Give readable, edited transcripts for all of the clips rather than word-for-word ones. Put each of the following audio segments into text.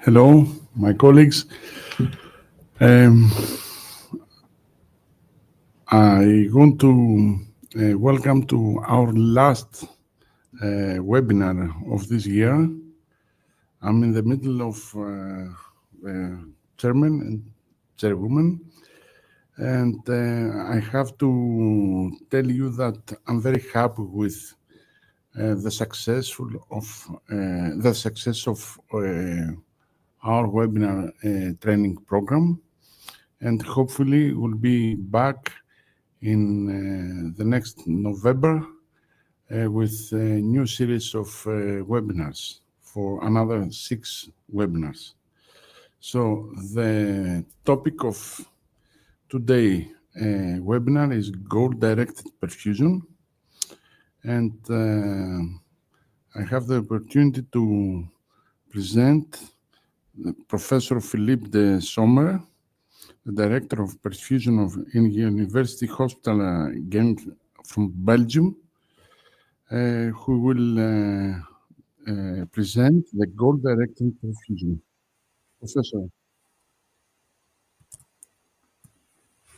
Hello, my colleagues. I want to welcome to our last webinar of this year. I'm in the middle of chairman and chairwoman, and I have to tell you that I'm very happy with the success of our webinar training program, and hopefully we'll be back in the next November with a new series of webinars for another 6 webinars. So the topic of today's webinar is goal-directed perfusion, and I have the opportunity to present Professor Philippe de Sommer, the Director of Perfusion in University Hospital Ghent from Belgium, who will present the goal-directed perfusion. Professor.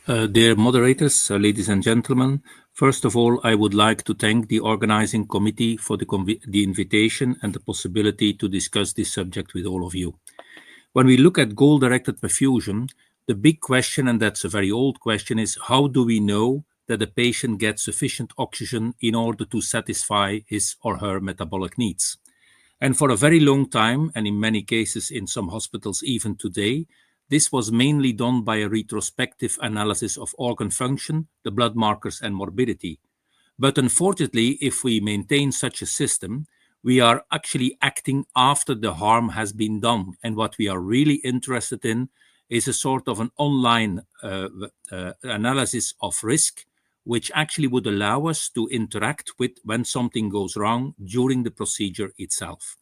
Dear moderators, ladies and gentlemen, first of all, I would like to thank the organizing committee for the invitation and the possibility to discuss this subject with all of you. When we look at goal-directed perfusion, the big question, and that's a very old question, is how do we know that a patient gets sufficient oxygen in order to satisfy his or her metabolic needs? And for a very long time, and in many cases in some hospitals even today, this was mainly done by a retrospective analysis of organ function, the blood markers, and morbidity. But unfortunately, if we maintain such a system, we are actually acting after the harm has been done. And what we are really interested in is a sort of an online analysis of risk, which actually would allow us to interact with when something goes wrong during the procedure itself.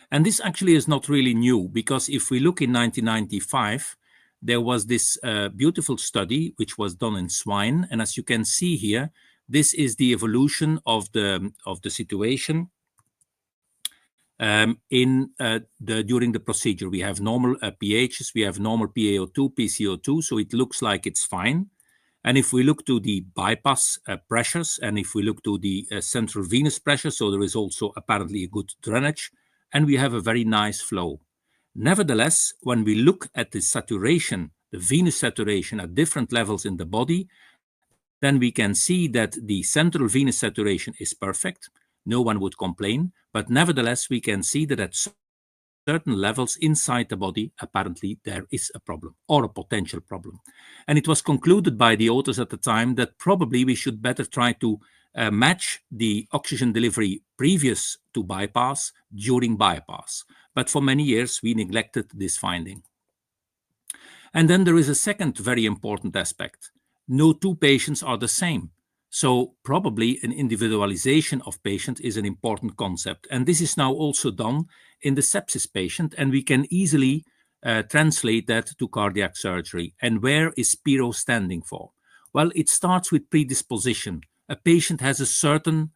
And this actually is not really new, because if we look in 1995, there was this beautiful study which was done in swine. And as you can see here, this is the evolution of the situation during the procedure. We have normal pHs, we have normal PaO2, PCO2, so it looks like it's fine. And if we look to the bypass pressures, and if we look to the central venous pressure, so there is also apparently a good drainage, and we have a very nice flow. Nevertheless, when we look at the saturation, the venous saturation at different levels in the body, then we can see that the central venous saturation is perfect. No one would complain, but nevertheless, we can see that at certain levels inside the body, apparently there is a problem or a potential problem. And it was concluded by the authors at the time that probably we should better try to match the oxygen delivery previous to bypass during bypass. But for many years, we neglected this finding. And then there is a second very important aspect. No two patients are the same. So probably an individualization of patient is an important concept. And this is now also done in the sepsis patient, and we can easily translate that to cardiac surgery. And where is PIRO standing for? Well, it starts with predisposition. A patient has a certain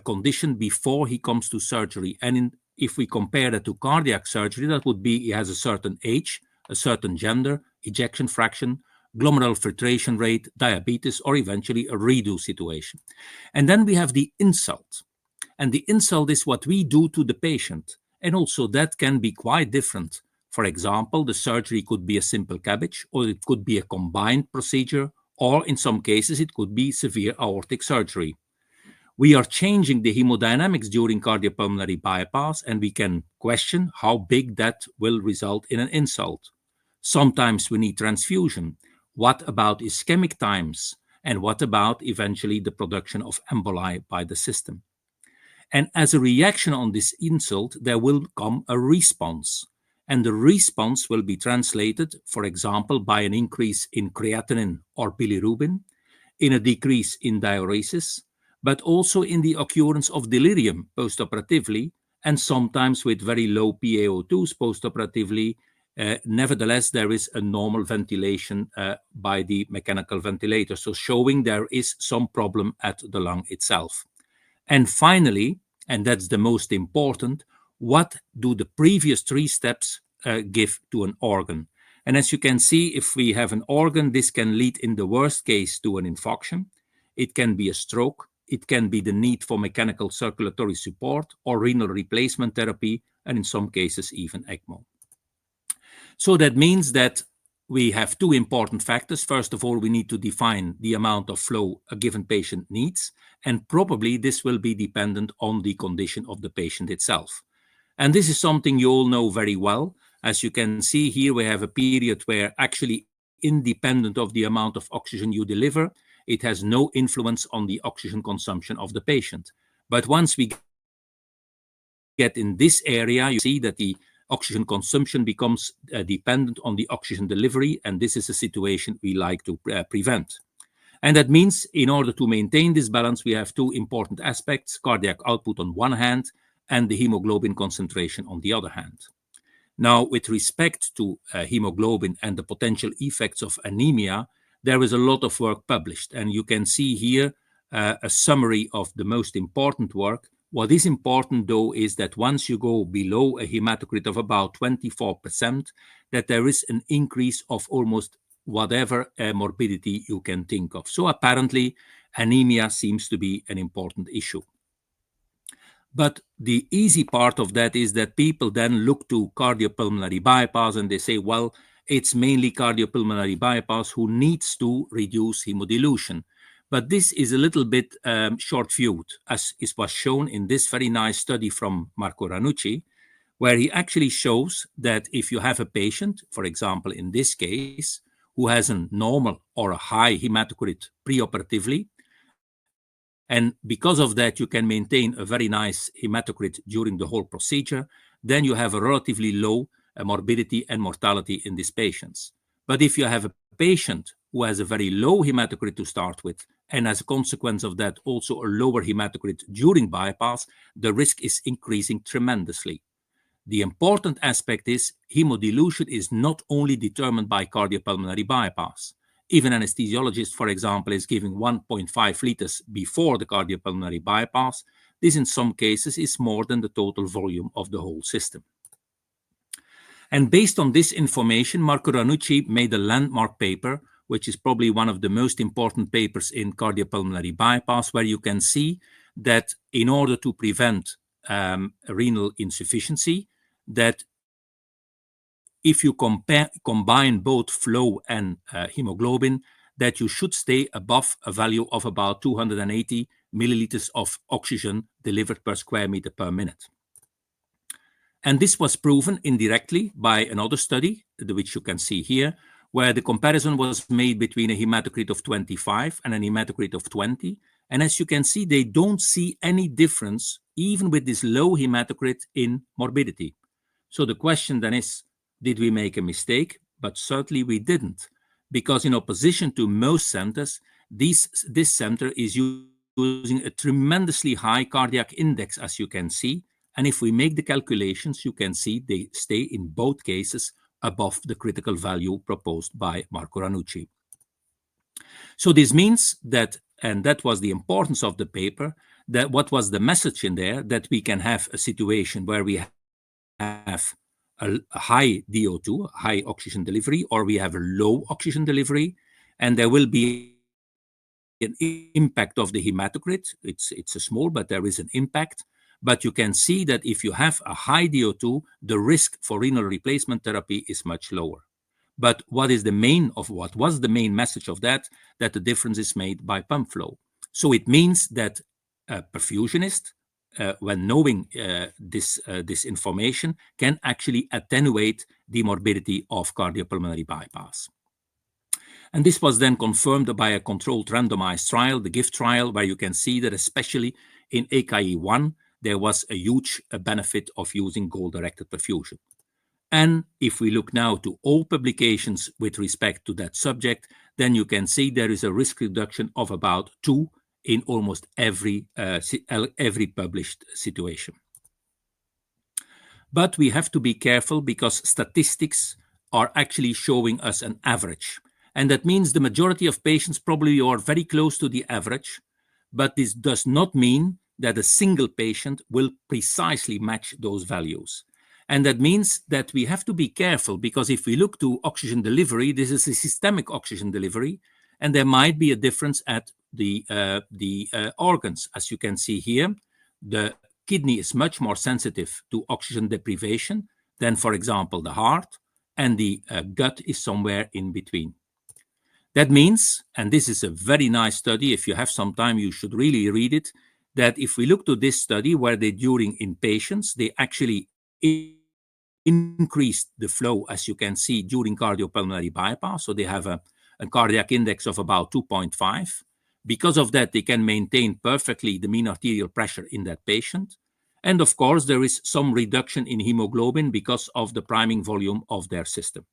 condition before he comes to surgery. And if we compare that to cardiac surgery, that would be he has a certain age, a certain gender, ejection fraction, glomerular filtration rate, diabetes, or eventually a redo situation. And then we have the insult. And the insult is what we do to the patient. And also that can be quite different. For example, the surgery could be a simple CABG, or it could be a combined procedure, or in some cases, it could be severe aortic surgery. We are changing the hemodynamics during cardiopulmonary bypass, and we can question how big that will result in an insult. Sometimes we need transfusion. What about ischemic times? And what about eventually the production of emboli by the system? And as a reaction on this insult, there will come a response. And the response will be translated, for example, by an increase in creatinine or bilirubin, in a decrease in diuresis, but also in the occurrence of delirium postoperatively, and sometimes with very low PaO2s postoperatively. Nevertheless, there is a normal ventilation by the mechanical ventilator, so showing there is some problem at the lung itself. And finally, and that's the most important, what do the previous 3 steps give to an organ. And as you can see, if we have an organ, this can lead in the worst case to an infarction. It can be a stroke. It can be the need for mechanical circulatory support or renal replacement therapy, and in some cases even ECMO. So that means that we have 2 important factors. First of all, we need to define the amount of flow a given patient needs, and probably this will be dependent on the condition of the patient itself. And this is something you all know very well. As you can see here, we have a period where actually independent of the amount of oxygen you deliver, it has no influence on the oxygen consumption of the patient. But once we get in this area, you see that the oxygen consumption becomes dependent on the oxygen delivery, and this is a situation we like to prevent. And that means in order to maintain this balance, we have 2 important aspects: cardiac output on one hand and the hemoglobin concentration on the other hand. Now, with respect to hemoglobin and the potential effects of anemia, there is a lot of work published, and you can see here a summary of the most important work. What is important, though, is that once you go below a hematocrit of about 24%, that there is an increase of almost whatever morbidity you can think of. So apparently, anemia seems to be an important issue. But the easy part of that is that people then look to cardiopulmonary bypass and they say, well, it's mainly cardiopulmonary bypass who needs to reduce hemodilution. But this is a little bit short-viewed, as was shown in this very nice study from Marco Ranucci, where he actually shows that if you have a patient, for example, in this case, who has a normal or a high hematocrit preoperatively, and because of that, you can maintain a very nice hematocrit during the whole procedure, then you have a relatively low morbidity and mortality in these patients. But if you have a patient who has a very low hematocrit to start with, and as a consequence of that, also a lower hematocrit during bypass, the risk is increasing tremendously. The important aspect is hemodilution is not only determined by cardiopulmonary bypass. Even anesthesiologist, for example, is giving 1.5 liters before the cardiopulmonary bypass. This in some cases is more than the total volume of the whole system. And based on this information, Marco Ranucci made a landmark paper, which is probably one of the most important papers in cardiopulmonary bypass, where you can see that in order to prevent renal insufficiency, that if you combine both flow and hemoglobin, that you should stay above a value of about 280 milliliters of oxygen delivered per square meter per minute. And this was proven indirectly by another study, which you can see here, where the comparison was made between a hematocrit of 25 and a hematocrit of 20. And as you can see, they don't see any difference, even with this low hematocrit, in morbidity. So the question then is, did we make a mistake? But certainly we didn't, because in opposition to most centers, this center is using a tremendously high cardiac index, as you can see. And if we make the calculations, you can see they stay in both cases above the critical value proposed by Marco Ranucci. So this means that, and that was the importance of the paper, that what was the message in there, that we can have a situation where we have a high DO2, high oxygen delivery, or we have a low oxygen delivery, and there will be an impact of the hematocrit. It's a small, but there is an impact. But you can see that if you have a high DO2, the risk for renal replacement therapy is much lower. But what was the main message of that? That the difference is made by pump flow. So it means that a perfusionist, when knowing this information, can actually attenuate the morbidity of cardiopulmonary bypass. And this was then confirmed by a controlled randomized trial, the GIFT trial, where you can see that especially in AKI1, there was a huge benefit of using goal-directed perfusion. And if we look now to all publications with respect to that subject, then you can see there is a risk reduction of about 2 in almost every published situation. But we have to be careful because statistics are actually showing us an average. And that means the majority of patients probably are very close to the average, but this does not mean that a single patient will precisely match those values. And that means that we have to be careful, because if we look to oxygen delivery, this is a systemic oxygen delivery, and there might be a difference at the organs. As you can see here, the kidney is much more sensitive to oxygen deprivation than, for example, the heart, and the gut is somewhere in between. That means, and this is a very nice study, if you have some time, you should really read it, that if we look to this study where they during in patients, they actually increased the flow, as you can see, during cardiopulmonary bypass. So they have a cardiac index of about 2.5. Because of that, they can maintain perfectly the mean arterial pressure in that patient. And of course, there is some reduction in hemoglobin because of the priming volume of their system.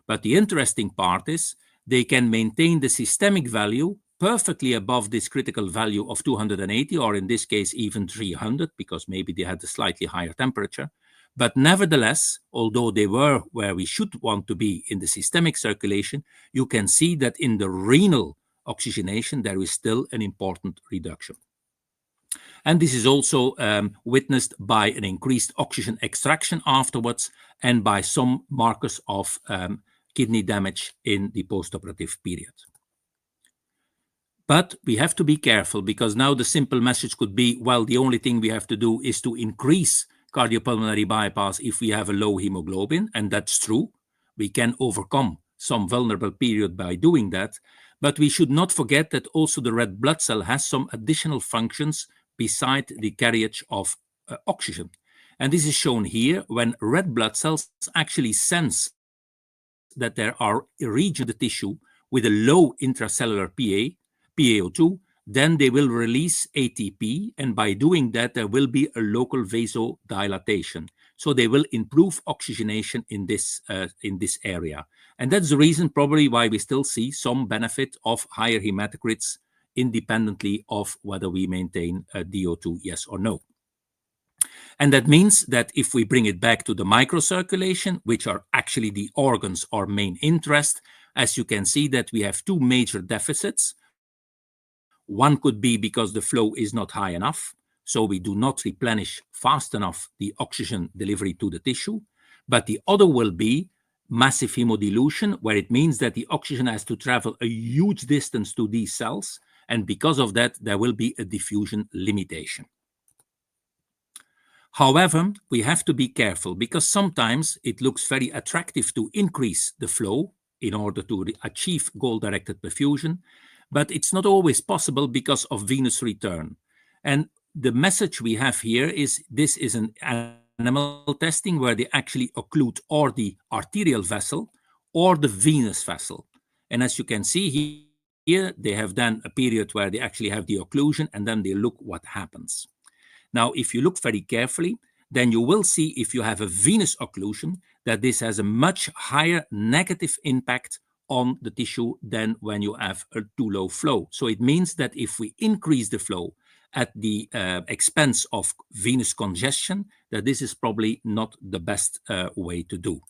But the interesting part is they can maintain the systemic value perfectly above this critical value of 280, or in this case, even 300, because maybe they had a slightly higher temperature. But nevertheless, although they were where we should want to be in the systemic circulation, you can see that in the renal oxygenation, there is still an important reduction. And this is also witnessed by an increased oxygen extraction afterwards and by some markers of kidney damage in the postoperative period. But we have to be careful, because now the simple message could be, well, the only thing we have to do is to increase cardiopulmonary bypass if we have a low hemoglobin, and that's true. We can overcome some vulnerable period by doing that, but we should not forget that also the red blood cell has some additional functions beside the carriage of oxygen. And this is shown here when red blood cells actually sense that there are regions of the tissue with a low intracellular PaO2, then they will release ATP, and by doing that, there will be a local vasodilatation. So they will improve oxygenation in this area. And that's the reason probably why we still see some benefit of higher hematocrits independently of whether we maintain a DO2, yes or no. And that means that if we bring it back to the microcirculation, which are actually the organs or main interest, as you can see that we have two major deficits. One could be because the flow is not high enough, so we do not replenish fast enough the oxygen delivery to the tissue. But the other will be massive hemodilution, where it means that the oxygen has to travel a huge distance to these cells, and because of that, there will be a diffusion limitation. However, we have to be careful, because sometimes it looks very attractive to increase the flow in order to achieve goal-directed perfusion, but it's not always possible because of venous return. And the message we have here is this is an animal testing where they actually occlude or the arterial vessel or the venous vessel. And as you can see here, they have done a period where they actually have the occlusion, and then they look what happens. Now, if you look very carefully, then you will see if you have a venous occlusion that this has a much higher negative impact on the tissue than when you have a too low flow. So it means that if we increase the flow at the expense of venous congestion, that this is probably not the best way to do.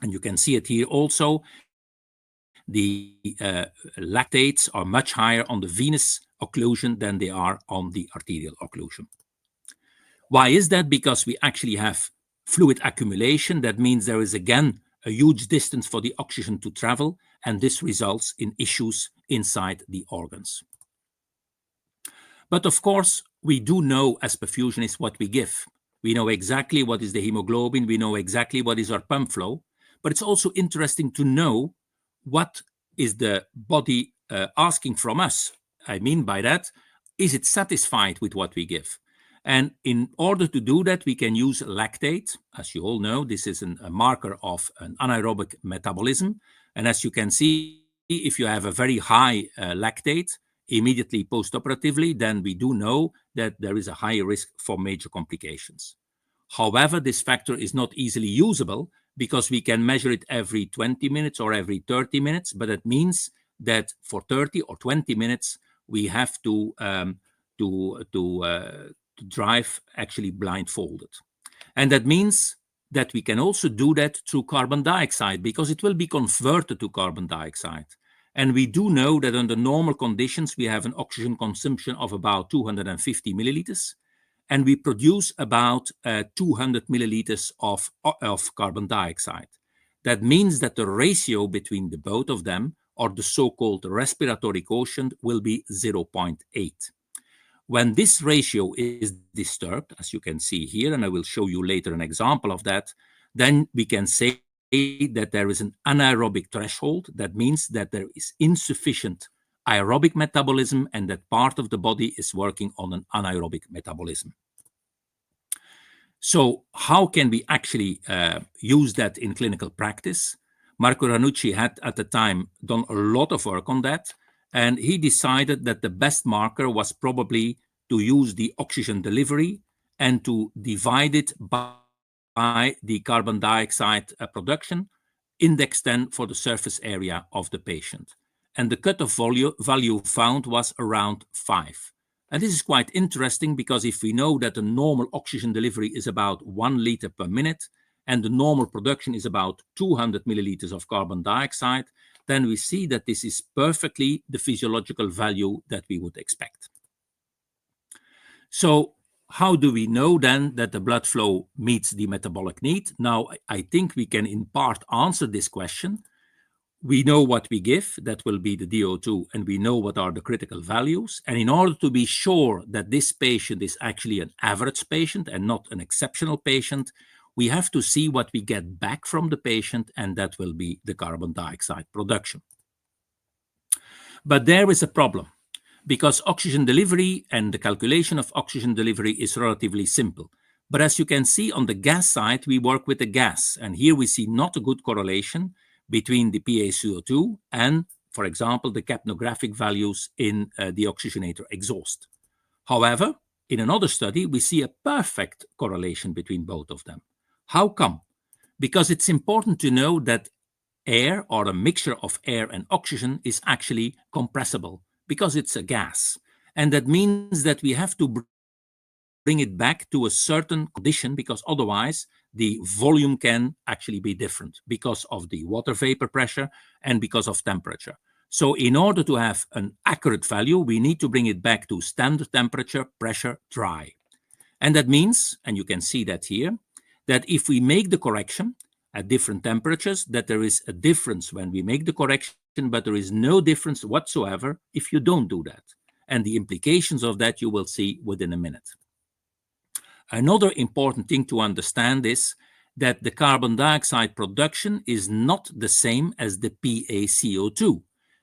And you can see it here also. The lactates are much higher on the venous occlusion than they are on the arterial occlusion. Why is that? Because we actually have fluid accumulation. That means there is again a huge distance for the oxygen to travel, and this results in issues inside the organs. But of course, we do know as perfusionists what we give. We know exactly what is the hemoglobin, we know exactly what is our pump flow, but it's also interesting to know what is the body asking from us. I mean by that, is it satisfied with what we give? And in order to do that, we can use lactate. As you all know, this is a marker of an anaerobic metabolism. And as you can see, if you have a very high lactate immediately postoperatively, then we do know that there is a higher risk for major complications. However, this factor is not easily usable because we can measure it every 20 minutes or every 30 minutes, but it means that for 30 or 20 minutes, we have to drive actually blindfolded. And that means that we can also do that through carbon dioxide because it will be converted to carbon dioxide. And we do know that under normal conditions, we have an oxygen consumption of about 250 milliliters, and we produce about 200 milliliters of carbon dioxide. That means that the ratio between the both of them, or the so-called respiratory quotient, will be 0.8. When this ratio is disturbed, as you can see here, and I will show you later an example of that, then we can say that there is an anaerobic threshold. That means that there is insufficient aerobic metabolism and that part of the body is working on an anaerobic metabolism. So how can we actually use that in clinical practice? Marco Ranucci had at the time done a lot of work on that, and he decided that the best marker was probably to use the oxygen delivery and to divide it by the carbon dioxide production, index 10 for the surface area of the patient. And the cutoff value found was around 5. And this is quite interesting because if we know that the normal oxygen delivery is about 1 liter per minute and the normal production is about 200 milliliters of carbon dioxide, then we see that this is perfectly the physiological value that we would expect. So how do we know then that the blood flow meets the metabolic need? Now, I think we can in part answer this question. We know what we give, that will be the DO2, and we know what are the critical values. And in order to be sure that this patient is actually an average patient and not an exceptional patient, we have to see what we get back from the patient, and that will be the carbon dioxide production. But there is a problem, because oxygen delivery and the calculation of oxygen delivery is relatively simple. But as you can see on the gas side, we work with the gas, and here we see not a good correlation between the PaCO2 and, for example, the capnographic values in the oxygenator exhaust. However, in another study, we see a perfect correlation between both of them. How come? Because it's important to know that air, or a mixture of air and oxygen, is actually compressible because it's a gas. And that means that we have to bring it back to a certain condition, because otherwise the volume can actually be different because of the water vapor pressure and because of temperature. So in order to have an accurate value, we need to bring it back to standard temperature, pressure, dry. And that means, and you can see that here, that if we make the correction at different temperatures, that there is a difference when we make the correction, but there is no difference whatsoever if you don't do that. And the implications of that you will see within a minute. Another important thing to understand is that the carbon dioxide production is not the same as the PaCO2,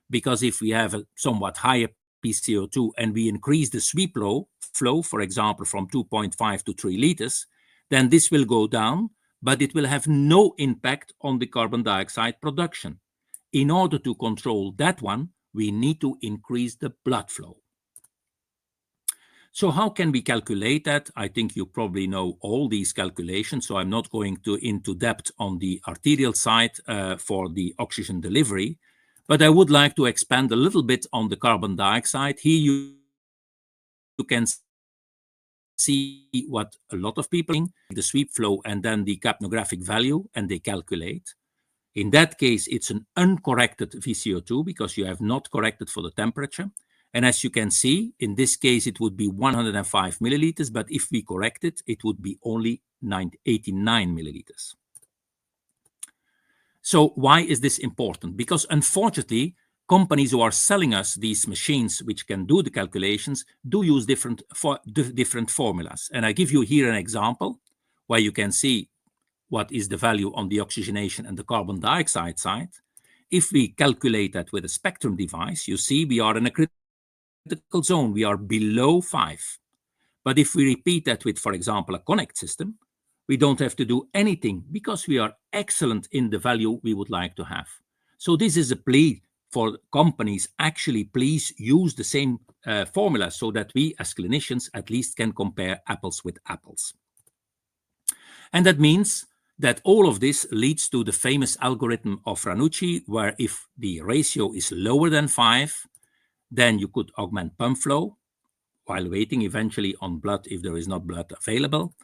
because if we have a somewhat higher PaCO2 and we increase the sweep flow, for example, from 2.5 to 3 liters, then this will go down, but it will have no impact on the carbon dioxide production. In order to control that one, we need to increase the blood flow. So how can we calculate that? I think you probably know all these calculations, so I'm not going into depth on the arterial side for the oxygen delivery, but I would like to expand a little bit on the carbon dioxide. Here you can see what a lot of people think, the sweep flow and then the capnographic value, and they calculate. In that case, it's an uncorrected VCO2 because you have not corrected for the temperature. And as you can see, in this case, it would be 105 milliliters, but if we correct it, it would be only 89 milliliters. So why is this important? Because unfortunately, companies who are selling us these machines, which can do the calculations, do use different formulas. And I give you here an example where you can see what is the value on the oxygenation and the carbon dioxide side. If we calculate that with a spectrum device, you see we are in a critical zone. We are below 5. But if we repeat that with, for example, a Connect system, we don't have to do anything because we are excellent in the value we would like to have. So this is a plea for companies, actually please use the same formula so that we as clinicians at least can compare apples with apples. And that means that all of this leads to the famous algorithm of Ranucci, where if the ratio is lower than 5, then you could augment pump flow while waiting eventually on blood if there is not blood available.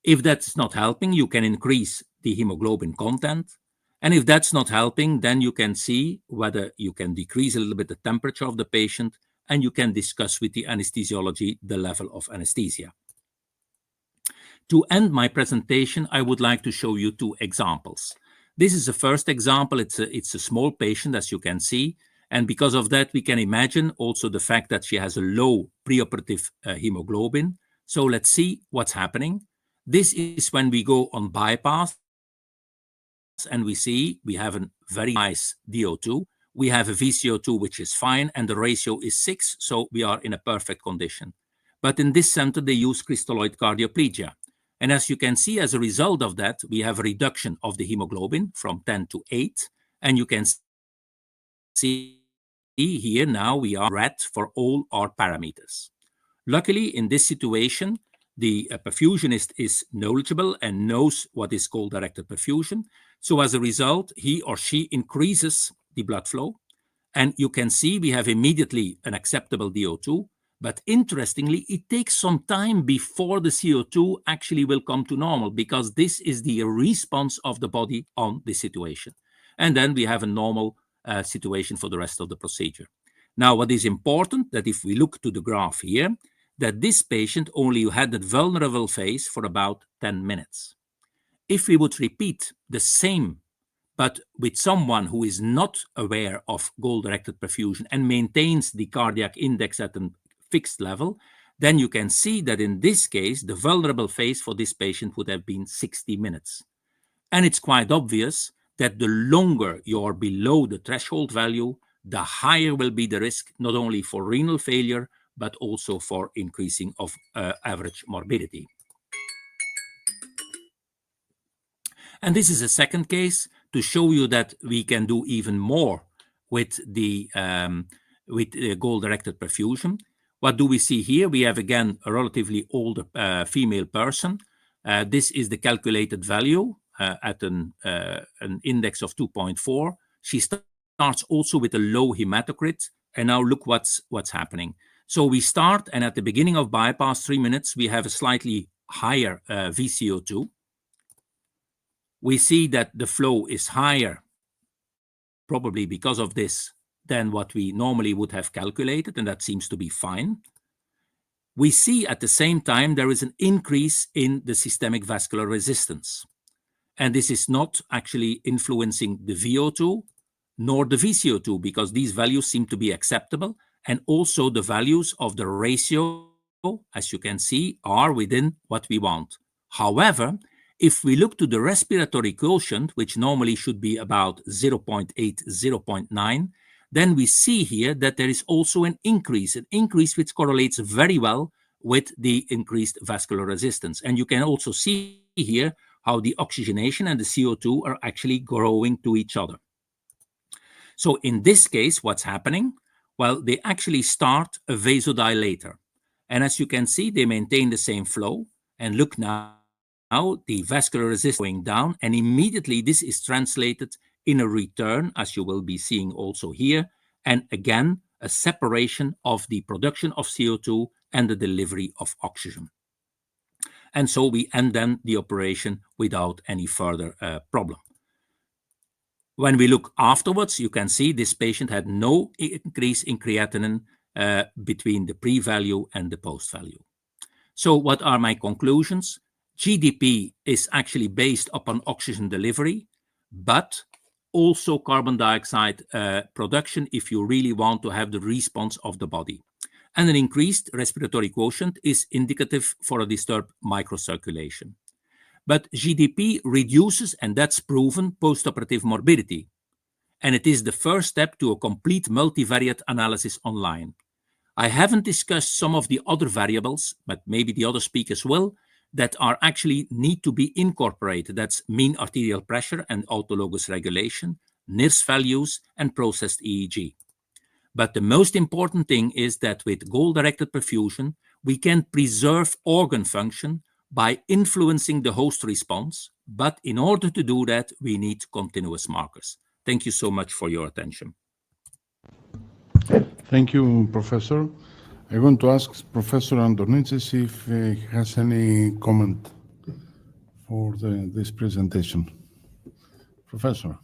If that's not helping, you can increase the hemoglobin content. And if that's not helping, then you can see whether you can decrease a little bit the temperature of the patient, and you can discuss with the anesthesiology the level of anesthesia. To end my presentation, I would like to show you 2 examples. This is the first example. It's a small patient, as you can see. And because of that, we can imagine also the fact that she has a low preoperative hemoglobin. So let's see what's happening. This is when we go on bypass, and we see we have a very nice DO2. We have a VCO2, which is fine, and the ratio is 6, so we are in a perfect condition. But in this center, they use crystalloid cardioplegia. And as you can see, as a result of that, we have a reduction of the hemoglobin from 10 to 8. And you can see here now we are red for all our parameters. Luckily, in this situation, the perfusionist is knowledgeable and knows what is called directed perfusion. So as a result, he or she increases the blood flow. And you can see we have immediately an acceptable DO2. But interestingly, it takes some time before the CO2 actually will come to normal, because this is the response of the body on the situation. And then we have a normal situation for the rest of the procedure. Now, what is important that if we look to the graph here, that this patient only had that vulnerable phase for about 10 minutes. If we would repeat the same, but with someone who is not aware of goal-directed perfusion and maintains the cardiac index at a fixed level, then you can see that in this case, the vulnerable phase for this patient would have been 60 minutes. And it's quite obvious that the longer you're below the threshold value, the higher will be the risk, not only for renal failure, but also for increasing of average morbidity. And this is a second case to show you that we can do even more with the goal-directed perfusion. What do we see here? We have, again, a relatively older female person. This is the calculated value at an index of 2.4. She starts also with a low hematocrit. And now look what's happening. So we start, and at the beginning of bypass, 3 minutes, we have a slightly higher VCO2. We see that the flow is higher, probably because of this, than what we normally would have calculated, and that seems to be fine. We see at the same time there is an increase in the systemic vascular resistance. And this is not actually influencing the VO2 nor the VCO2, because these values seem to be acceptable. And also the values of the ratio, as you can see, are within what we want. However, if we look to the respiratory quotient, which normally should be about 0.8, 0.9, then we see here that there is also an increase which correlates very well with the increased vascular resistance. And you can also see here how the oxygenation and the CO2 are actually growing to each other. So in this case, what's happening? Well, they actually start a vasodilator. And as you can see, they maintain the same flow. And look now, the vascular resistance going down, and immediately this is translated in a return, as you will be seeing also here, and again, a separation of the production of CO2 and the delivery of oxygen. And so we end then the operation without any further problem. When we look afterwards, you can see this patient had no increase in creatinine between the pre-value and the post-value. So what are my conclusions? GDP is actually based upon oxygen delivery, but also carbon dioxide production if you really want to have the response of the body. And an increased respiratory quotient is indicative for a disturbed microcirculation. But GDP reduces, and that's proven, postoperative morbidity. And it is the first step to a complete multivariate analysis online. I haven't discussed some of the other variables, but maybe the other speakers will, that are actually need to be incorporated. That's mean arterial pressure and autologous regulation, NIRS values, and processed EEG. But the most important thing is that with goal-directed perfusion, we can preserve organ function by influencing the host response. But in order to do that, we need continuous markers. Thank you so much for your attention. Thank you, Professor. I want to ask Professor Andonitzis if he has any comment for this presentation. Professor.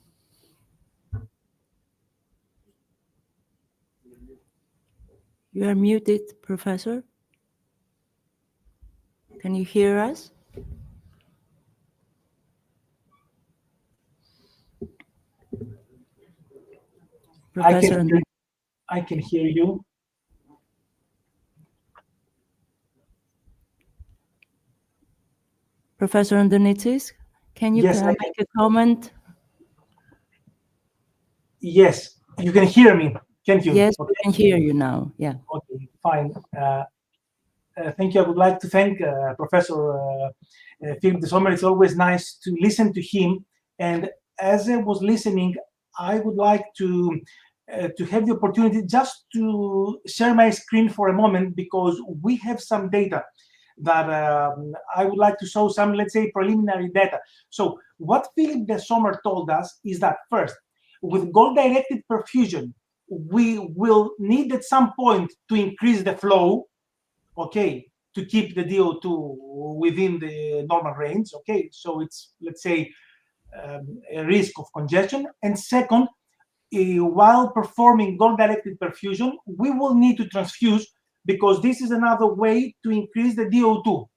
You are muted, Professor. Can you hear us? Professor, I can hear you. Professor Andonitis, can you Yes, make a comment? Yes, you can hear me, can't you? Yes, okay. We can hear you now. Yeah. Okay, fine. Thank you. I would like to thank Professor Philip de Sommer. It's always nice to listen to him. And as I was listening, I would like to have the opportunity just to share my screen for a moment, because we have some data that I would like to show some, let's say, preliminary data. So what Philip de Sommer told us is that first, with goal-directed perfusion, we will need at some point to increase the flow, okay, to keep the DO2 within the normal range, okay? So it's, let's say, a risk of congestion. And second, while performing goal-directed perfusion, we will need to transfuse, because this is another way to increase the DO2.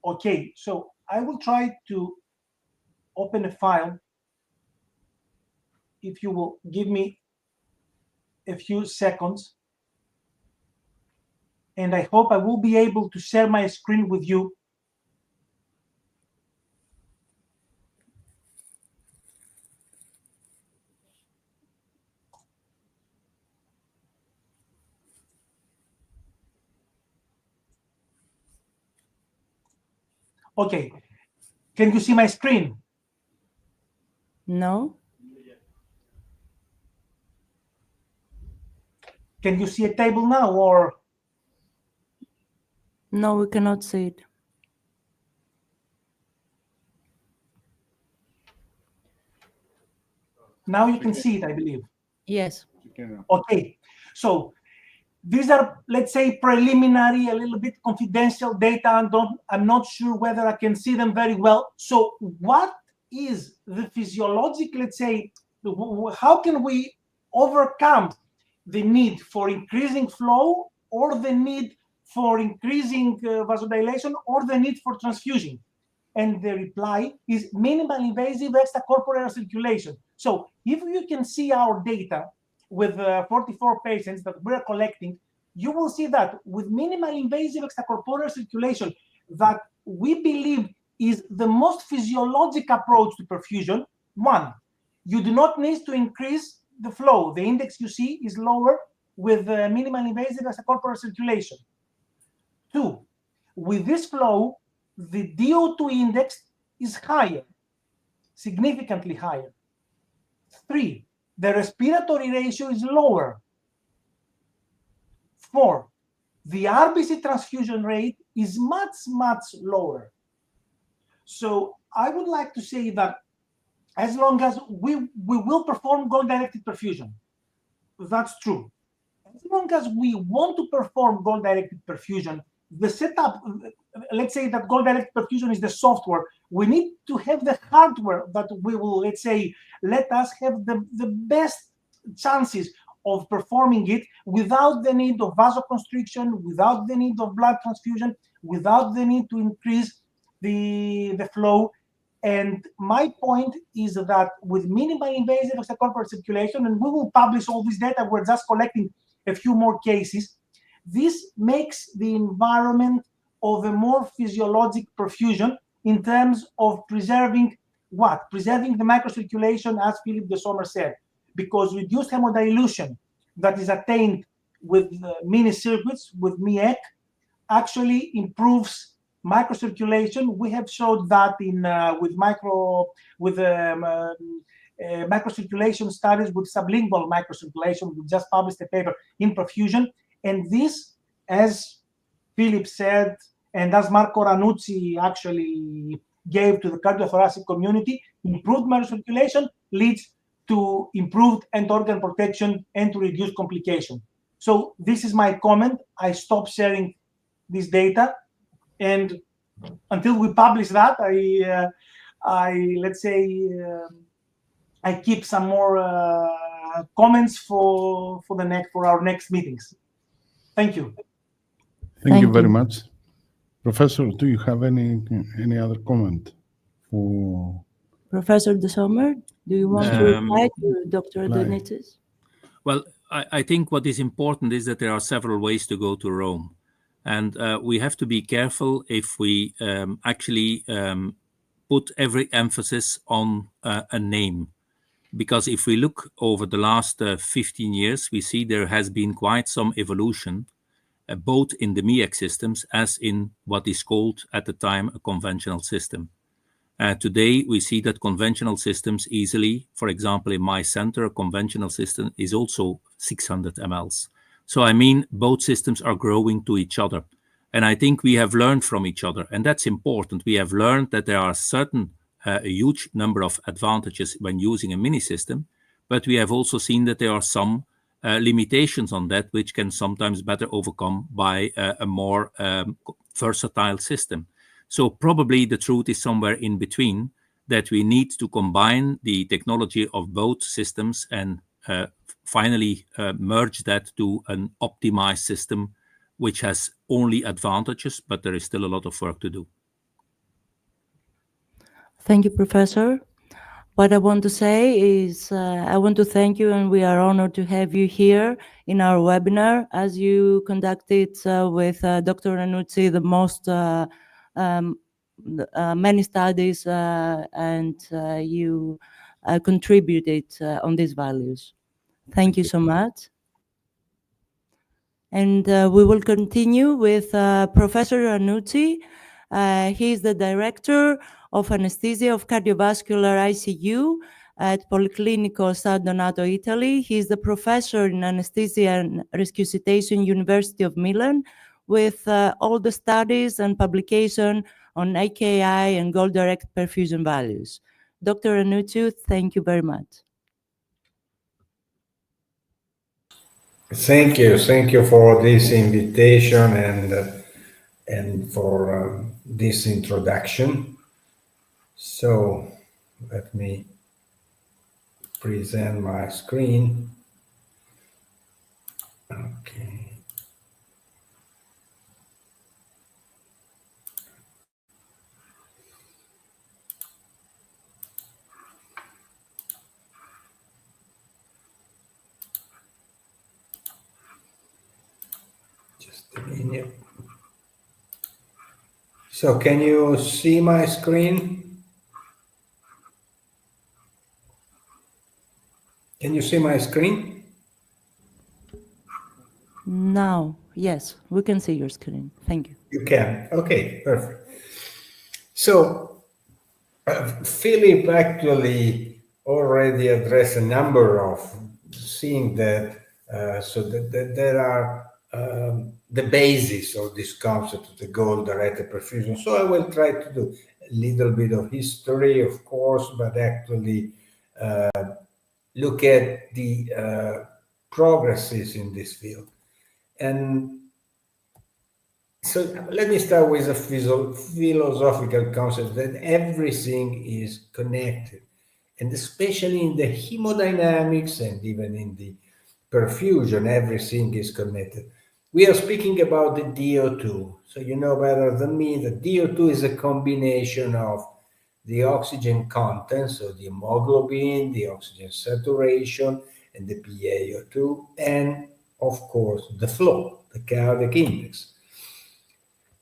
Okay, so I will try to open a file. If you will give me a few seconds, and I hope I will be able to share my screen with you. Okay, can you see my screen? No. Can you see a table now, or? No, we cannot see it. Now you can see it, I believe. Yes. Okay, so these are, let's say, preliminary, a little bit confidential data. I'm not sure whether I can see them very well. So what is the physiologic, let's say, how can we overcome the need for increasing flow, or the need for increasing vasodilation, or the need for transfusion? And the reply is minimal invasive extracorporeal circulation. So if you can see our data with 44 patients that we're collecting, you will see that with minimal invasive extracorporeal circulation, that we believe is the most physiologic approach to perfusion. One, you do not need to increase the flow. The index you see is lower with minimal invasive extracorporeal circulation. Two, with this flow, the DO2 index is higher, significantly higher. Three, the respiratory ratio is lower. Four, the RBC transfusion rate is much, much lower. So I would like to say that as long as we will perform goal-directed perfusion, that's true. As long as we want to perform goal-directed perfusion, the setup, let's say that goal-directed perfusion is the software. We need to have the hardware that we will, let's say, let us have the best chances of performing it without the need of vasoconstriction, without the need of blood transfusion, without the need to increase the flow. And my point is that with minimal invasive extracorporeal circulation, and we will publish all this data, we're just collecting a few more cases, this makes the environment of a more physiologic perfusion in terms of preserving what? Preserving the microcirculation, as Philip de Sommer said, because reduced hemodilution that is attained with mini circuits, with MIEC, actually improves microcirculation. We have showed that in microcirculation studies with sublingual microcirculation. We just published a paper in perfusion, and this, as Philip said, and as Marco Ranucci actually gave to the cardiothoracic community, improved microcirculation leads to improved end organ protection and to reduce complication. So this is my comment. I stop sharing this data, and until we publish that, I let's say I keep some more comments for our next meetings. Thank you. Thank you Thank very you. much. Professor, do you have any other comment? For... Professor De Sommer, do you want to reply to Dr. Reply. Donitis? Well, I think what is important is that there are several ways to go to Rome. And we have to be careful if we actually put every emphasis on a name. Because if we look over the last 15 years, we see there has been quite some evolution, both in the MEAC systems as in what is called at the time a conventional system. Today, we see that conventional systems easily, for example, in my center, a conventional system is also 600 mLs. So I mean, both systems are growing to each other. And I think we have learned from each other. And that's important. We have learned that there are a huge number of advantages when using a mini system, but we have also seen that there are some limitations on that, which can sometimes better overcome by a more versatile system. So probably the truth is somewhere in between, that we need to combine the technology of both systems and finally merge that to an optimized system, which has only advantages, but there is still a lot of work to do. Thank you, Professor. What I want to say is I want to thank you, and we are honored to have you here in our webinar. As you conducted with Dr. Ranuzzi the most many studies, and you contributed on these values. Thank you so much. And we will continue with Professor Ranuzzi. He is the Director of Anesthesia of Cardiovascular ICU at Policlinico San Donato, Italy. He is the Professor in Anesthesia and Resuscitation, University of Milan, with all the studies and publication on AKI and goal-direct perfusion values. Dr. Ranuzzi, thank you very much. Thank you for this invitation and for this introduction. So let me present my screen. Okay. So can you see my screen? Can you see my screen? Now, yes, we can see your screen. Thank you. You can. Okay, perfect. So Philip actually already addressed a number of things that there are the basis of this concept of the goal-directed perfusion. So I will try to do a little bit of history, of course, but actually look at the progresses in this field. And so let me start with a philosophical concept that everything is connected, and especially in the hemodynamics and even in the perfusion, everything is connected. We are speaking about the DO2. So you know better than me that DO2 is a combination of the oxygen content, so the hemoglobin, the oxygen saturation, and the PaO2, and of course the flow, the cardiac index.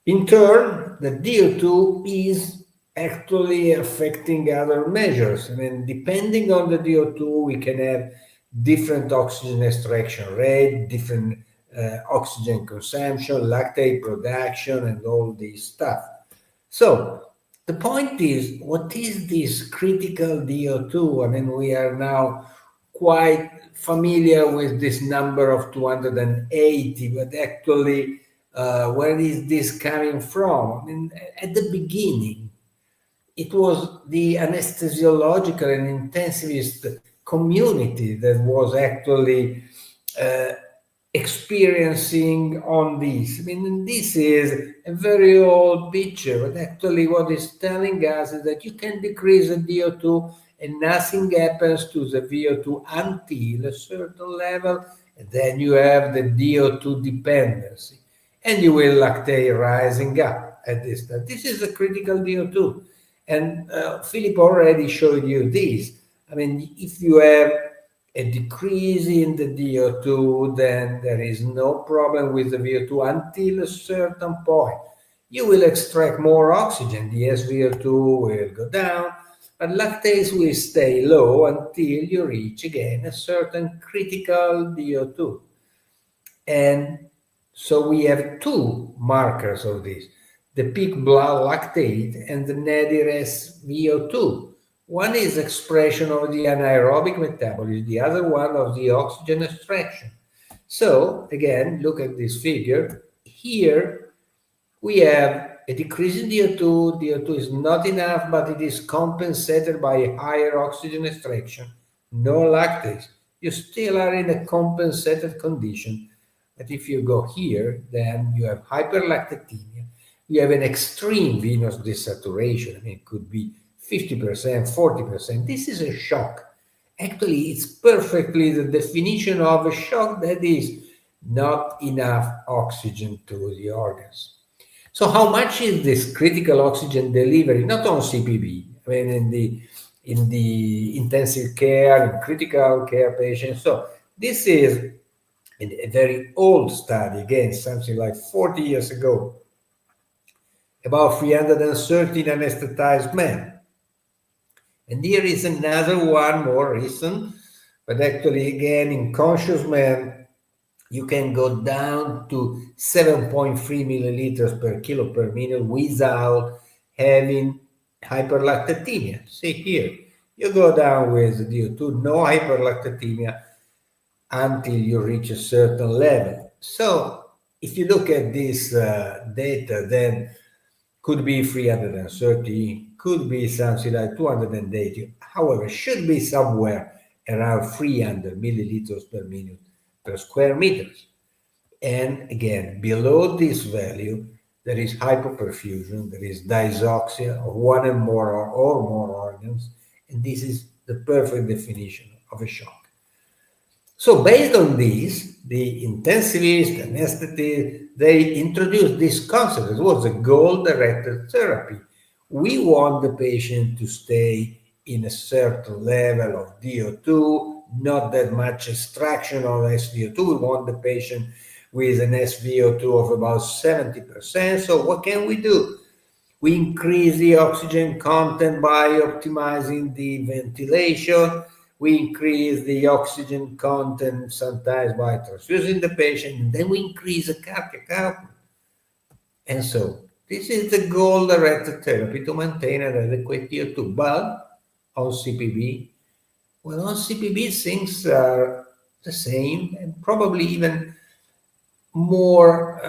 In turn, the DO2 is actually affecting other measures. I mean, depending on the DO2, we can have different oxygen extraction rate, different oxygen consumption, lactate production, and all this stuff. So the point is, what is this critical DO2? I mean, we are now quite familiar with this number of 280, but actually, where is this coming from? I mean, at the beginning, it was the anesthesiological and intensivist community that was actually experiencing on this. I mean, this is a very old picture, but actually what it's telling us is that you can decrease the DO2 and nothing happens to the VO2 until a certain level, and then you have the DO2 dependency, and you will lactate rising up at this time. This is a critical DO2, and Philip already showed you this. I mean, if you have a decrease in the DO2, then there is no problem with the VO2 until a certain point. You will extract more oxygen, the SVO2 will go down, but lactase will stay low until you reach again a certain critical DO2. And so we have two markers of this, the peak blood lactate and the nadir SVO2. One is expression of the anaerobic metabolism, the other one of the oxygen extraction. So again, look at this figure. Here we have a decrease in DO2. DO2 is not enough, but it is compensated by a higher oxygen extraction. No lactase. You still are in a compensated condition. But if you go here, then you have hyperlactatemia. You have an extreme venous desaturation. I mean, it could be 50%, 40%. This is a shock. Actually, it's perfectly the definition of a shock, that is not enough oxygen to the organs. So how much is this critical oxygen delivery, not on CPB, I mean in the intensive care, in critical care patients. So this is a very old study, again, something like 40 years ago, about 313 anesthetized men. And here is another one, more recent, but actually, again, in conscious men, you can go down to 7.3 milliliters per kilo per minute without having hyperlactatemia. See here, you go down with DO2, no hyperlactatemia until you reach a certain level. So if you look at this data, then could be 330, could be something like 280, however, should be somewhere around 300 milliliters per minute per square meters. And again, below this value, there is hypoperfusion, there is dysoxia of one or more organs, and this is the perfect definition of a shock. So based on this, the intensivist, anesthetist, they introduced this concept. It was a goal-directed therapy. We want the patient to stay in a certain level of DO2, not that much extraction of SVO2. We want the patient with an SVO2 of about 70%. So what can we do? We increase the oxygen content by optimizing the ventilation. We increase the oxygen content sometimes by transfusing the patient, and then we increase the cardiac output. And so this is the goal-directed therapy to maintain an adequate DO2. But on CPB, well, on CPB things are the same and probably even more,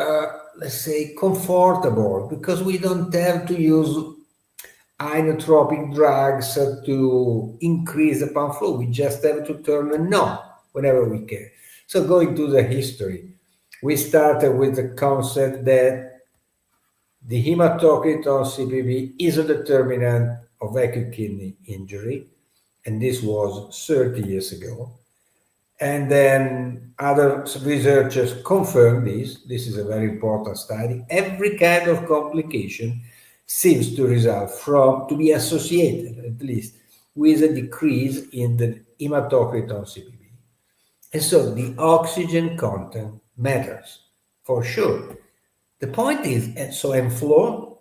let's say, comfortable, because we don't have to use inotropic drugs to increase the pump flow. We just have to turn a knob whenever we can. So going to the history, we started with the concept that the hematocrit on CPB is a determinant of acute kidney injury, and this was 30 years ago. And then other researchers confirmed this. This is a very important study. Every kind of complication seems to result from, to be associated at least, with a decrease in the hematocrit on CPB. And so the oxygen content matters, for sure. The point is, and so and flow,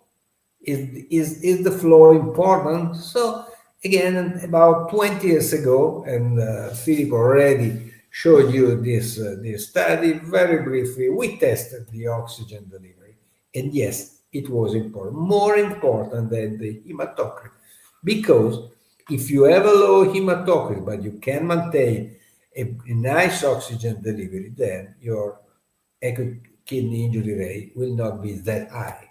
is the flow important? So again, about 20 years ago, and Philip already showed you this study very briefly, we tested the oxygen delivery. And yes, it was important, more important than the hematocrit, because if you have a low hematocrit, but you can maintain a nice oxygen delivery, then your acute kidney injury rate will not be that high.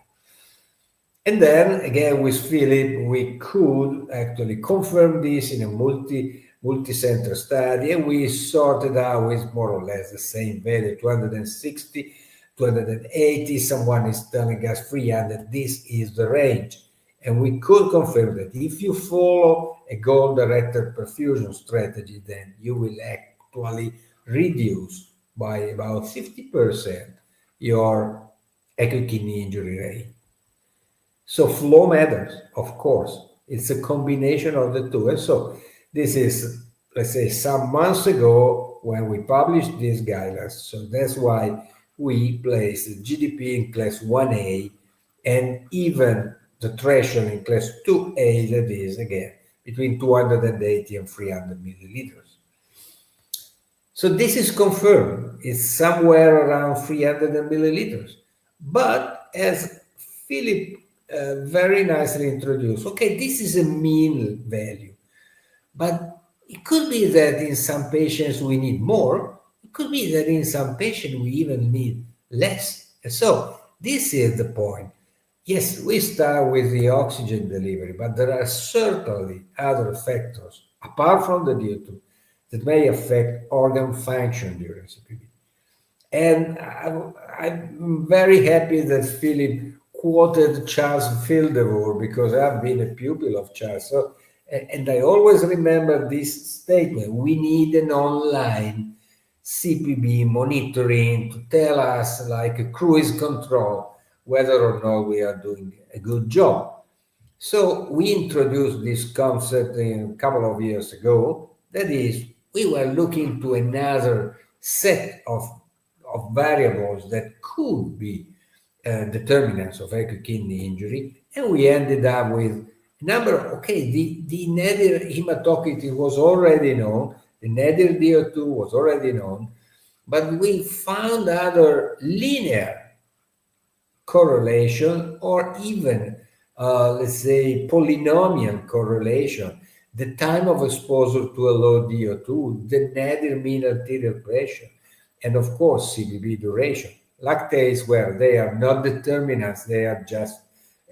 And then again, with Philip, we could actually confirm this in a multi-center study, and we sorted out with more or less the same value, 260, 280, someone is telling us 300, this is the range. And we could confirm that if you follow a goal-directed perfusion strategy, then you will actually reduce by about 50% your acute kidney injury rate. So flow matters, of course. It's a combination of the two. And so this is, let's say, some months ago when we published these guidelines. So that's why we placed GDP in class 1A and even the threshold in class 2A, that is, again, between 280 and 300 milliliters. So this is confirmed. It's somewhere around 300 milliliters. But as Philip very nicely introduced, okay, this is a mean value. But it could be that in some patients we need more. It could be that in some patients we even need less. And so this is the point. Yes, we start with the oxygen delivery, but there are certainly other factors, apart from the DO2, that may affect organ function during CPB. And I'm very happy that Philip quoted Charles Fildevor, because I've been a pupil of Charles. So, and I always remember this statement: we need an online CPB monitoring to tell us, like a cruise control, whether or not we are doing a good job. So we introduced this concept a couple of years ago. That is, we were looking to another set of variables that could be determinants of acute kidney injury, and we ended up with a number. Okay, the nadir hematocrit was already known, the nadir DO2 was already known, but we found other linear correlation, or even let's say polynomial correlation: the time of exposure to a low DO2, the nadir mean arterial pressure, and of course CPB duration. Lactase, where they are not determinants, they are just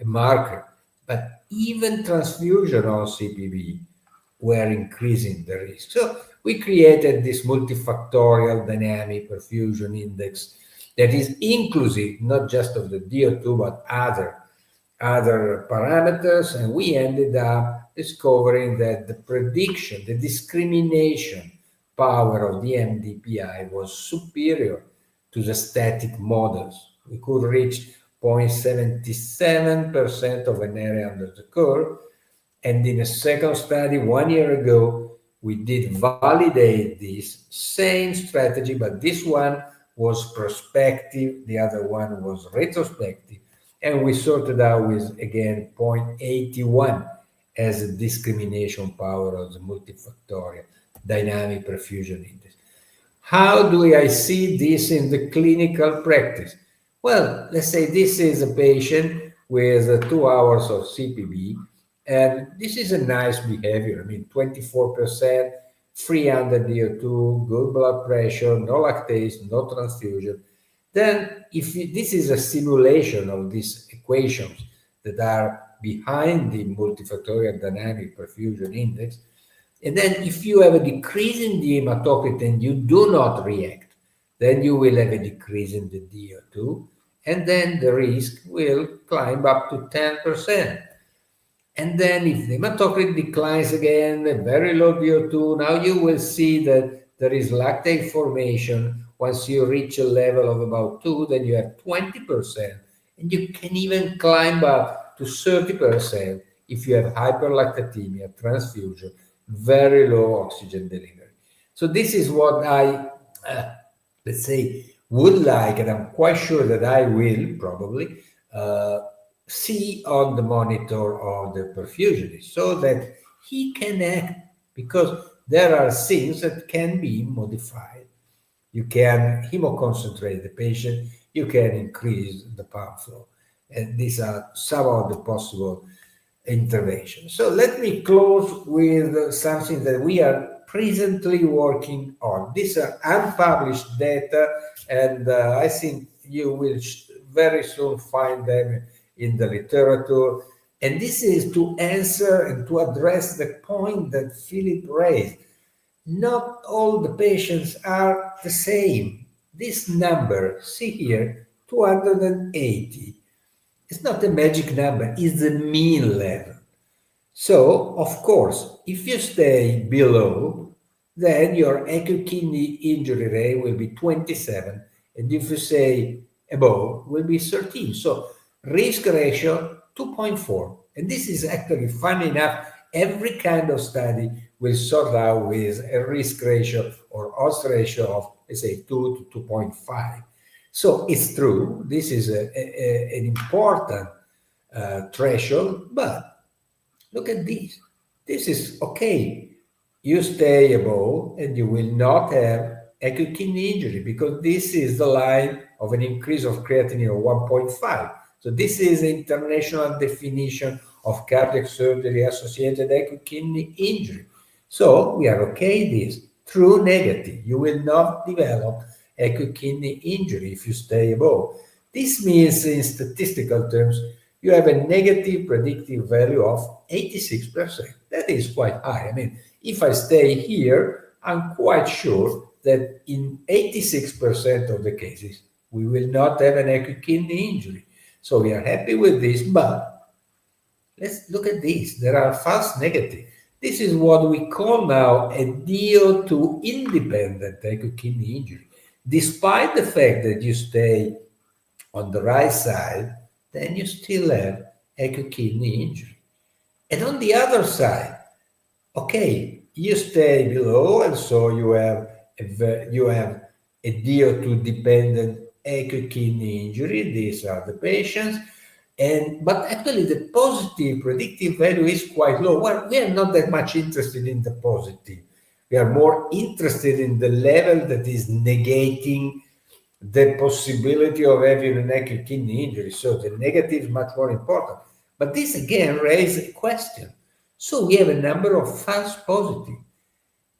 a marker. But even transfusion on CPB were increasing the risk. So we created this multifactorial dynamic perfusion index that is inclusive not just of the DO2 but other parameters, and we ended up discovering that the prediction, the discrimination power of the MDPI was superior to the static models. We could reach 0.77% of an area under the curve, and in a second study 1 year ago we did validate this same strategy, but this one was prospective, the other one was retrospective, and we sorted out with, again, 0.81 as a discrimination power of the multifactorial dynamic perfusion index. How do I see this in the clinical practice? Well, let's say this is a patient with 2 hours of CPB, and this is a nice behavior. I mean, 24%, 300 DO2, good blood pressure, no lactase, no transfusion. Then if this is a simulation of these equations that are behind the multifactorial dynamic perfusion index, and then if you have a decrease in the hematocrit and you do not react, then you will have a decrease in the DO2, and then the risk will climb up to 10%. And then if the hematocrit declines again, a very low DO2, now you will see that there is lactate formation. Once you reach a level of about 2, then you have 20%, and you can even climb up to 30% if you have hyperlactatemia, transfusion, very low oxygen delivery. So this is what I, let's say, would like, and I'm quite sure that I will probably see on the monitor of the perfusionist, so that he can act, because there are things that can be modified. You can hemoconcentrate the patient, you can increase the pump flow, and these are some of the possible interventions. So let me close with something that we are presently working on. These are unpublished data, and I think you will very soon find them in the literature. And this is to answer and to address the point that Philip raised. Not all the patients are the same. This number, see here, 280, it's not a magic number, it's the mean level. So, of course, if you stay below then your acute kidney injury rate will be 27. And if you say above, will be 13. So risk ratio 2.4. And this is actually funny enough. Every kind of study will sort out with a risk ratio or odds ratio of, let's say, 2 to 2.5. So it's true. This is an important threshold, but look at this. This is okay. You stay above and you will not have acute kidney injury because this is the line of an increase of creatinine of 1.5. So this is the international definition of cardiac surgery associated acute kidney injury. So we are okay this. True negative. You will not develop acute kidney injury if you stay above. This means in statistical terms, you have a negative predictive value of 86%. That is quite high. I mean, if I stay here, I'm quite sure that in 86% of the cases, we will not have an acute kidney injury. So we are happy with this, but let's look at this. There are false negatives. This is what we call now a DO2 independent acute kidney injury. Despite the fact that you stay on the right side, then you still have acute kidney injury. And on the other side, okay, you stay below, and so you have a DO2 dependent acute kidney injury. These are the patients. But actually the positive predictive value is quite low. Well, we are not that much interested in the positive. We are more interested in the level that is negating the possibility of having an acute kidney injury. So the negative is much more important. But this again raises a question. So we have a number of false positive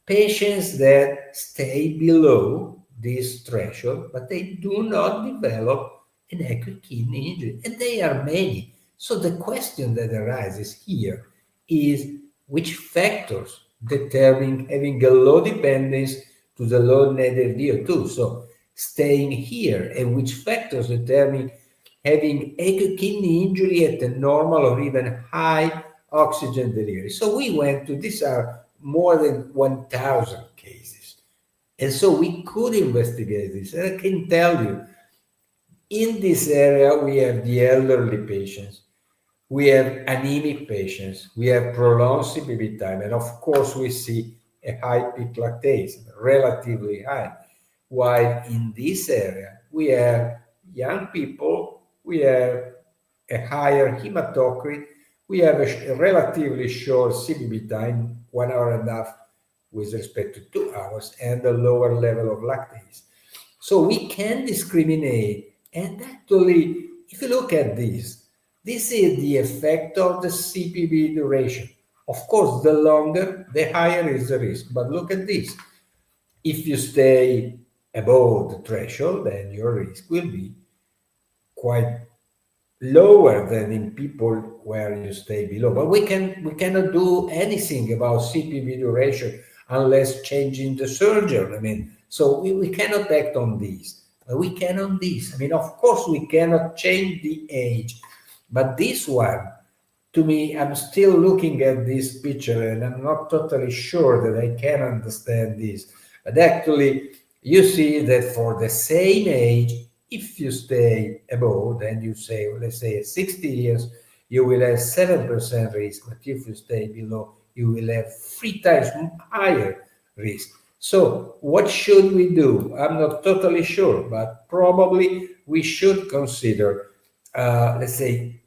patients that stay below this threshold, but they do not develop an acute kidney injury, and they are many. So the question that arises here is which factors determine having a low dependence to the low native DO2. So staying here, and which factors determine having acute kidney injury at a normal or even high oxygen delivery. So we went to, these are more than 1,000 cases. And so we could investigate this. And I can tell you, in this area, we have the elderly patients, we have anemic patients, we have prolonged CPB time, and of course we see a high peak lactate, relatively high. While in this area, we have young people, we have a higher hematocrit, we have a relatively short CPB time, 1 hour and a half with respect to 2 hours, and a lower level of lactase. So we can discriminate. And actually, if you look at this is the effect of the CPB duration. Of course, the longer, the higher is the risk. But look at this. If you stay above the threshold, then your risk will be quite lower than in people where you stay below. But we cannot do anything about CPB duration unless changing the surgeon. I mean, so we cannot act on this. But we can on this. I mean, of course, we cannot change the age. But this one, to me, I'm still looking at this picture and I'm not totally sure that I can understand this. But actually, you see that for the same age, if you stay above, then you say, let's say at 60 years, you will have 7% risk. But if you stay below, you will have 3 times higher risk. So what should we do? I'm not totally sure, but probably we should consider, let's say,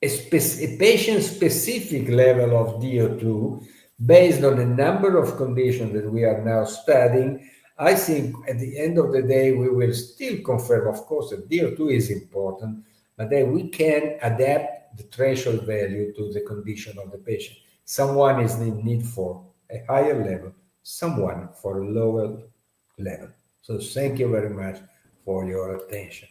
a patient-specific level of DO2 based on a number of conditions that we are now studying. I think at the end of the day, we will still confirm, of course, that DO2 is important, but then we can adapt the threshold value to the condition of the patient. Someone is in need for a higher level, someone for a lower level. So thank you very much for your attention.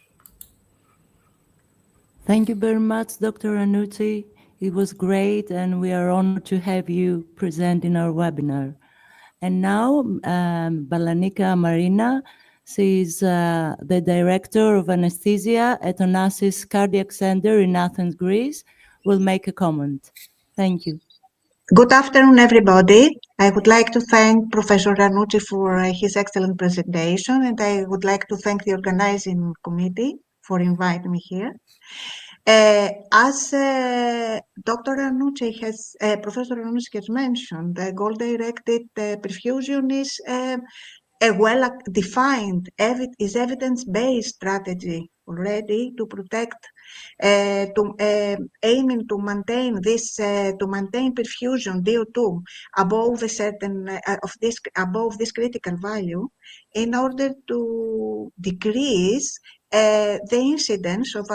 Thank you very much, Dr. Ranucci. It was great, and we are honored to have you present in our webinar. And now, Balanika Marina, she is the Director of Anesthesia at Onassis Cardiac Center in Athens, Greece, will make a comment. Thank you. Good afternoon, everybody. I would like to thank Professor Ranucci for his excellent presentation, and I would like to thank the organizing committee for inviting me here. As Dr. Ranucci has, Professor Ranucci has mentioned, the goal-directed perfusion is a well-defined, is evidence-based strategy already to protect, aiming to maintain this, to maintain perfusion DO2 above a certain above this critical value, in order to decrease the incidence of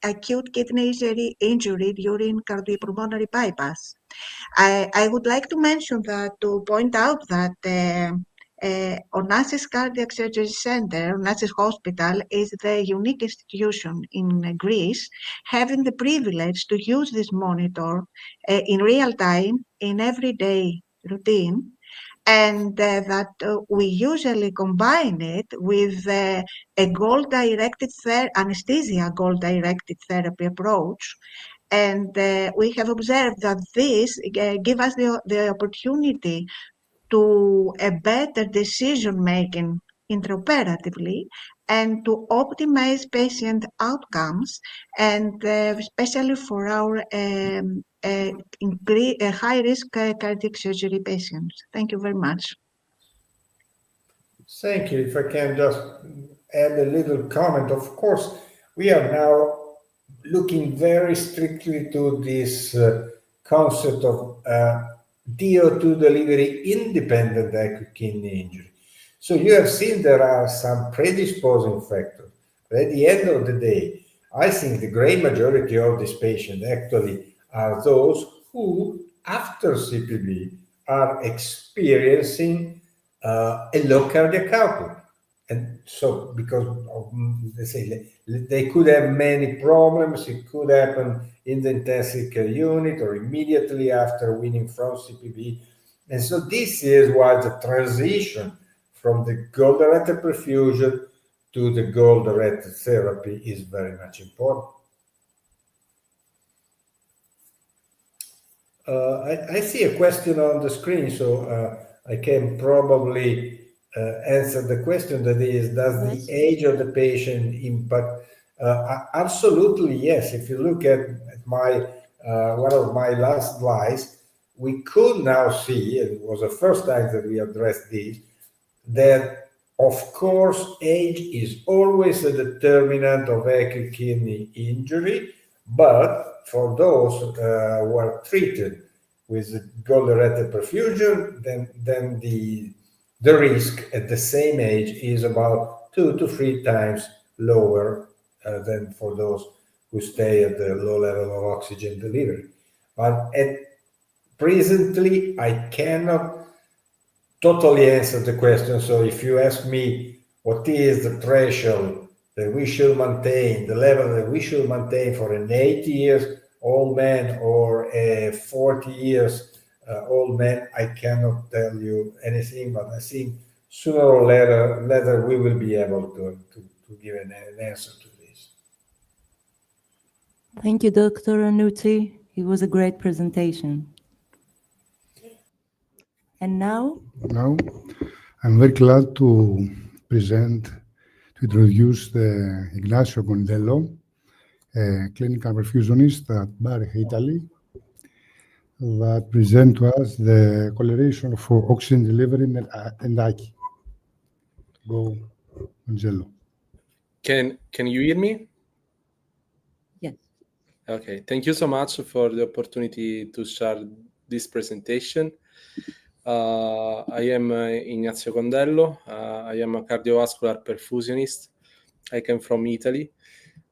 acute kidney injury during cardiopulmonary bypass. I would like to mention that, to point out that Onassis Cardiac Surgery Center, Onassis Hospital, is the unique institution in Greece, having the privilege to use this monitor in real time in everyday routine, and that we usually combine it with a goal-directed anesthesia goal-directed therapy approach. And we have observed that this gives us the opportunity to a better decision-making intraoperatively and to optimize patient outcomes, and especially for our high-risk cardiac surgery patients. Thank you very much. Thank you. If I can just add a little comment. Of course, we are now looking very strictly to this concept of DO2 delivery independent acute kidney injury. So you have seen there are some predisposing factors. But at the end of the day, I think the great majority of these patients actually are those who, after CPB, are experiencing a low cardiac output. And so, because of, let's say, they could have many problems. It could happen in the intensive care unit or immediately after weaning from CPB. And so this is why the transition from the goal-directed perfusion to the goal-directed therapy is very much important. I see a question on the screen, so I can probably answer the question, that is, does the age of the patient impact? Absolutely, yes. If you look at my one of my last slides, we could now see, it was the first time that we addressed this, that of course age is always a determinant of acute kidney injury, but for those who are treated with goal-directed perfusion, then the risk at the same age is about 2 to 3 times lower than for those who stay at the low level of oxygen delivery. But presently, I cannot totally answer the question. So if you ask me what is the threshold that we should maintain, the level that we should maintain for an 80 years old man or a 40 years old man, I cannot tell you anything, but I think sooner or later we will be able to give an answer to this. Thank you, Dr. Ranucci. It was a great presentation. And now? Now, I'm very glad to introduce the Ignacio Condello, a clinical perfusionist at Bari, Italy, that present to us the correlation for oxygen delivery and ACI. Go, Angelo. Can you hear me? Yes. Okay, thank you so much for the opportunity to share this presentation. I am Ignazio Condello. I am a cardiovascular perfusionist. I came from Italy.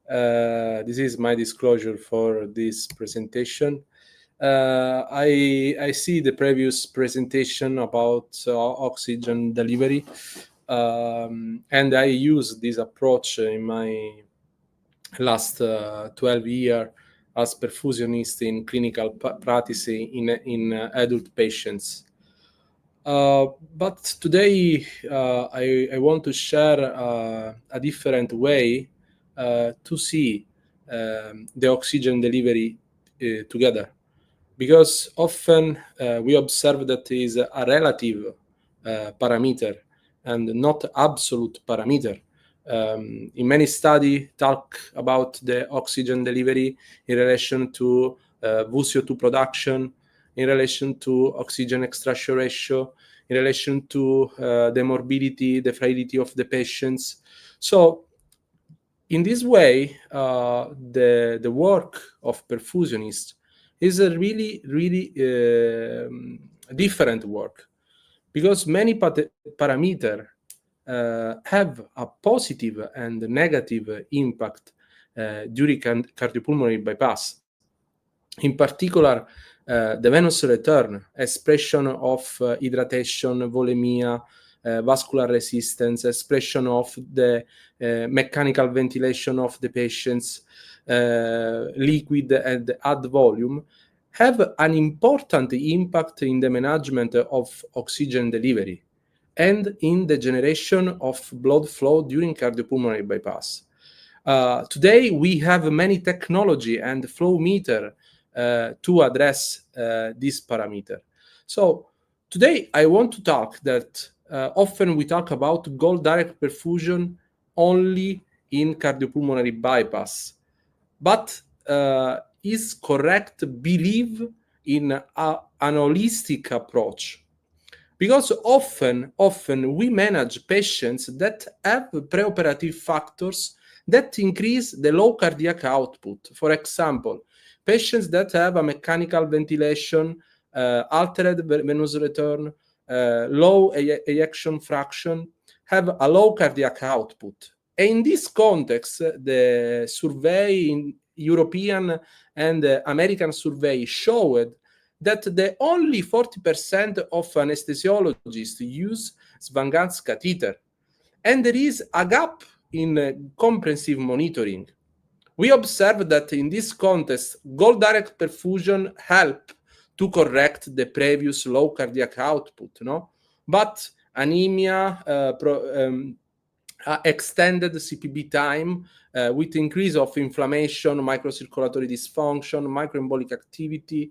This is my disclosure for this presentation. I see the previous presentation about oxygen delivery, and I use this approach in my last 12 years as perfusionist in clinical practice in adult patients. But today I want to share a different way to see the oxygen delivery together, because often we observe that it is a relative parameter and not absolute parameter. In many studies talk about the oxygen delivery in relation to VO2 production, in relation to oxygen extraction ratio, in relation to the morbidity, the frailty of the patients. So in this way, the work of perfusionists is a really, really different work, because many parameters have a positive and negative impact during cardiopulmonary bypass. In particular, the venous return, expression of hydration, volemia, vascular resistance, expression of the mechanical ventilation of the patients, liquid and add volume, have an important impact in the management of oxygen delivery and in the generation of blood flow during cardiopulmonary bypass. Today, we have many technology and flow meter to address this parameter. So today, I want to talk that often we talk about goal direct perfusion only in cardiopulmonary bypass, but is correct to believe in an holistic approach, because often we manage patients that have preoperative factors that increase the low cardiac output. For example, patients that have a mechanical ventilation, altered venous return, low ejection fraction, have a low cardiac output. And in this context, the survey in European and American survey showed that the only 40% of anesthesiologists use Swan-Ganz catheter, and there is a gap in comprehensive monitoring. We observed that in this context, goal direct perfusion help to correct the previous low cardiac output, no? But anemia, extended CPB time with increase of inflammation, microcirculatory dysfunction, microembolic activity,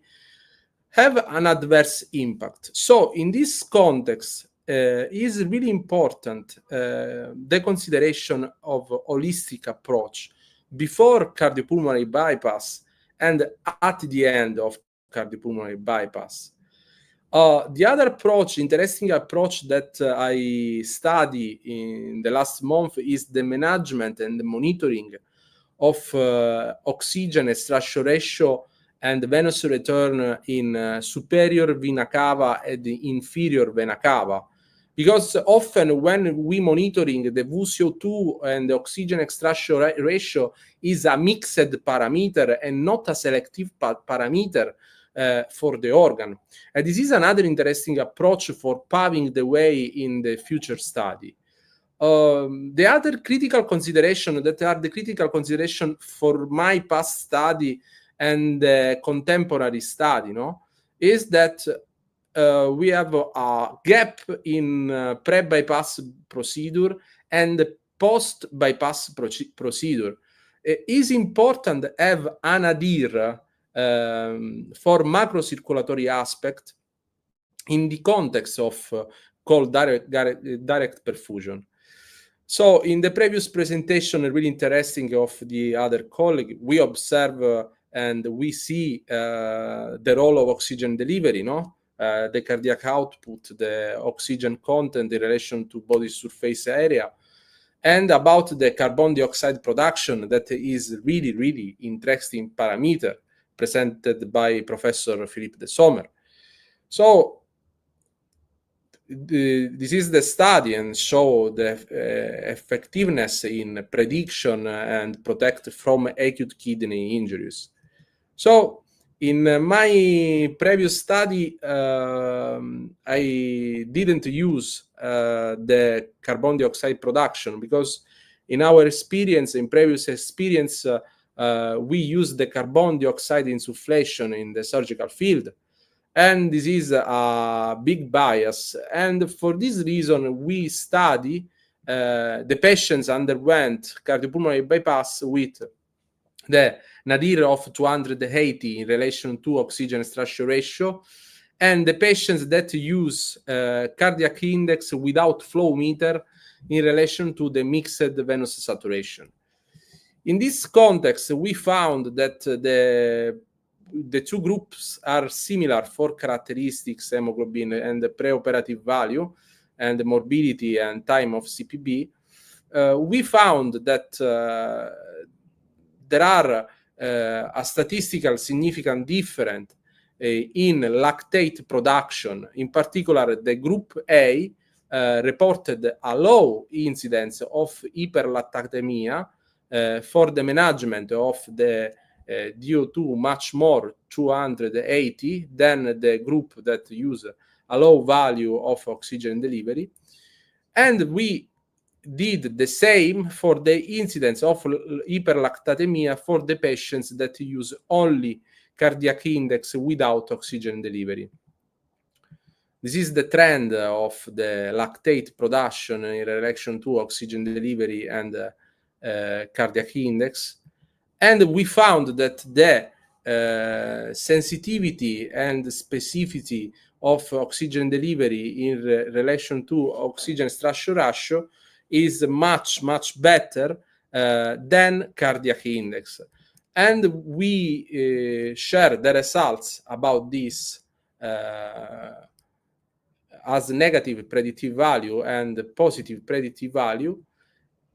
have an adverse impact. So in this context, is really important the consideration of holistic approach before cardiopulmonary bypass and at the end of cardiopulmonary bypass. The other approach, interesting approach that I study in the last month is the management and the monitoring of oxygen extraction ratio and venous return in superior vena cava and inferior vena cava. Because often when we monitoring the VO2 and the oxygen extraction ratio is a mixed parameter and not a selective parameter for the organ. And this is another interesting approach for paving the way in the future study. The other critical consideration that are the critical consideration for my past study and contemporary study, no, is that we have a gap in pre-bypass procedure and post-bypass procedure. It is important to have an idea for macrocirculatory aspect in the context of called direct perfusion. So in the previous presentation, really interesting of the other colleague, we observe and we see the role of oxygen delivery, no? The cardiac output, the oxygen content in relation to body surface area, and about the carbon dioxide production that is really, really interesting parameter presented by Professor Philippe de Sommer. So this is the study and show the effectiveness in prediction and protect from acute kidney injuries. So in my previous study, I didn't use the carbon dioxide production because in our experience, in previous experience, we use the carbon dioxide insufflation in the surgical field. And this is a big bias. And for this reason, we study the patients underwent cardiopulmonary bypass with the nadir of 280 in relation to oxygen extraction ratio, and the patients that use cardiac index without flow meter in relation to the mixed venous saturation. In this context, we found that the two groups are similar for characteristics, hemoglobin and the preoperative value, and the morbidity and time of CPB. We found that there are a statistical significant difference in lactate production. In particular, the group A reported a low incidence of hyperlactatemia for the management of the DO2 much more 280 than the group that use a low value of oxygen delivery. And we did the same for the incidence of hyperlactatemia for the patients that use only cardiac index without oxygen delivery. This is the trend of the lactate production in relation to oxygen delivery and cardiac index. And we found that the sensitivity and specificity of oxygen delivery in relation to oxygen extraction ratio is much, much better than cardiac index. And we share the results about this as negative predictive value and positive predictive value.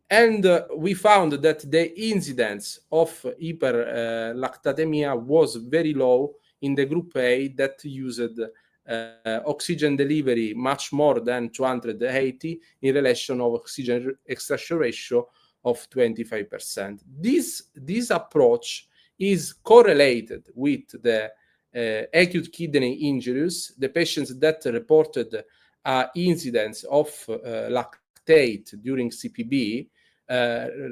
And we found that the incidence of hyperlactatemia was very low in the group A that used oxygen delivery much more than 280 in relation of oxygen extraction ratio of 25%. This approach is correlated with the acute kidney injuries. The patients that reported incidence of lactate during CPB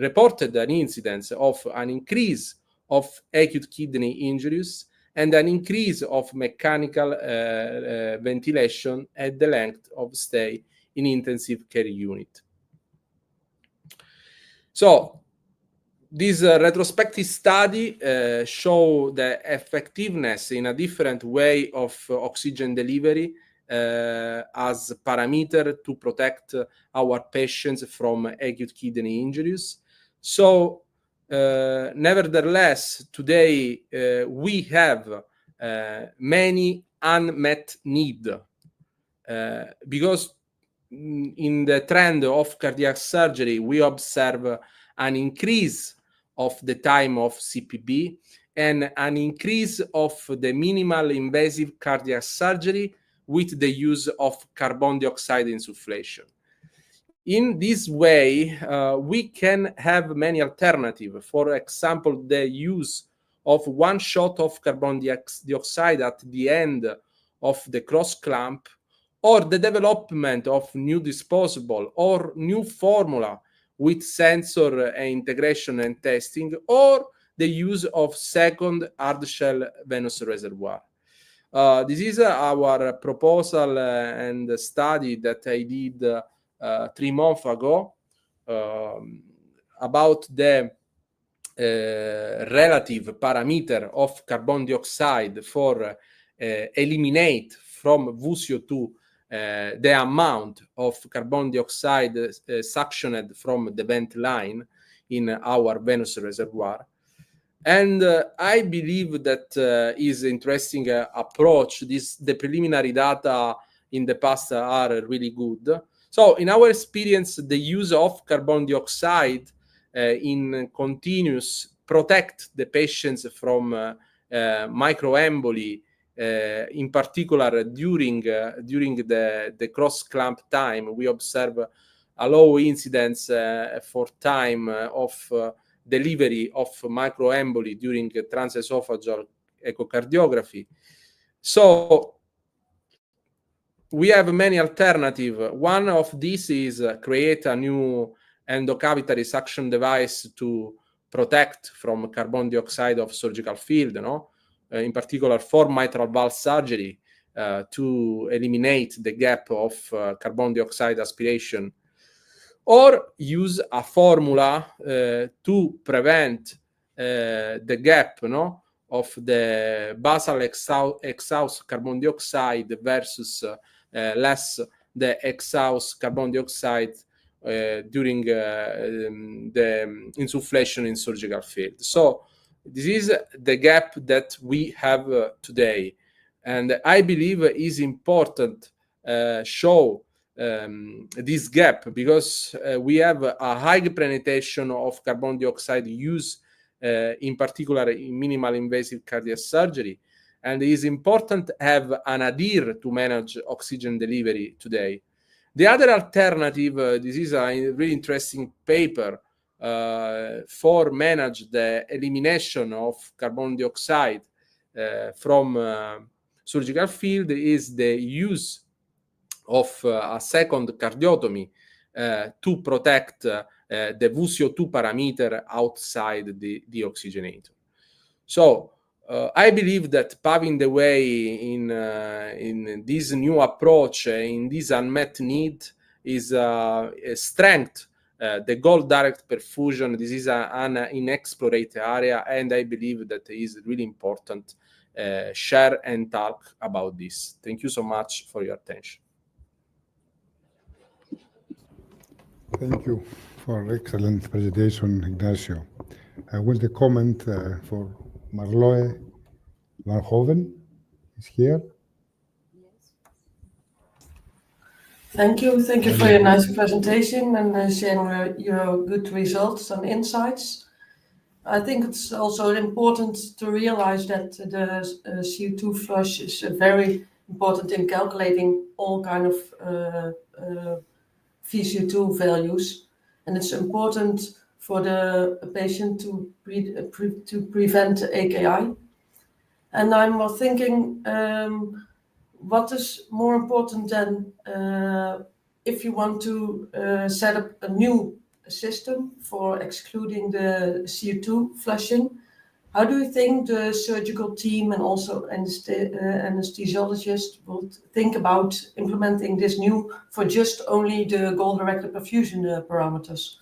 reported an incidence of an increase of acute kidney injuries and an increase of mechanical ventilation at the length of stay in intensive care unit. So this retrospective study show the effectiveness in a different way of oxygen delivery as parameter to protect our patients from acute kidney injuries. So nevertheless, today we have many unmet need because in the trend of cardiac surgery, we observe an increase of the time of CPB and an increase of the minimal invasive cardiac surgery with the use of carbon dioxide insufflation. In this way, we can have many alternatives. For example, the use of one shot of carbon dioxide at the end of the cross clamp, or the development of new disposable or new formula with sensor integration and testing, or the use of second hard shell venous reservoir. This is our proposal and study that I did 3 months ago about the relative parameter of carbon dioxide for eliminate from VCO2 the amount of carbon dioxide suctioned from the vent line in our venous reservoir. And I believe that is interesting approach. The preliminary data in the past are really good. So in our experience, the use of carbon dioxide in continuous protect the patients from microemboli, in particular during the cross clamp time. We observe a low incidence for time of delivery of microemboli during transesophageal echocardiography. So we have many alternatives. One of these is create a new endocavitary suction device to protect from carbon dioxide of surgical field, in particular for mitral valve surgery, to eliminate the gap of carbon dioxide aspiration, or use a formula to prevent the gap, of the basal exhaust carbon dioxide versus less the exhaust carbon dioxide during the insufflation in surgical field. So this is the gap that we have today, and I believe is important show this gap, because we have a high penetration of carbon dioxide use, in particular in minimal invasive cardiac surgery, and it is important to have an adhere to manage oxygen delivery today. The other alternative, this is a really interesting paper for manage the elimination of carbon dioxide from surgical field, is the use of a second cardiotomy to protect the VCO2 parameter outside the oxygenator. So I believe that paving the way in this new approach, in this unmet need, is a strength. The goal direct perfusion, this is an inexplored area, and I believe that it is really important share and talk about this. Thank you so much for your attention. Thank you for excellent presentation, Ignacio. I want to comment for Marloe Van Hoven is here. Thank you for your nice presentation and sharing your good results and insights. I think it's also important to realize that the CO2 flush is very important in calculating all kind of VCO2 values, and it's important for the patient to prevent AKI. And I'm thinking, what is more important than if you want to set up a new system for excluding the CO2 flushing? How do you think the surgical team and also anesthesiologists will think about implementing this new for just only the goal-directed perfusion parameters?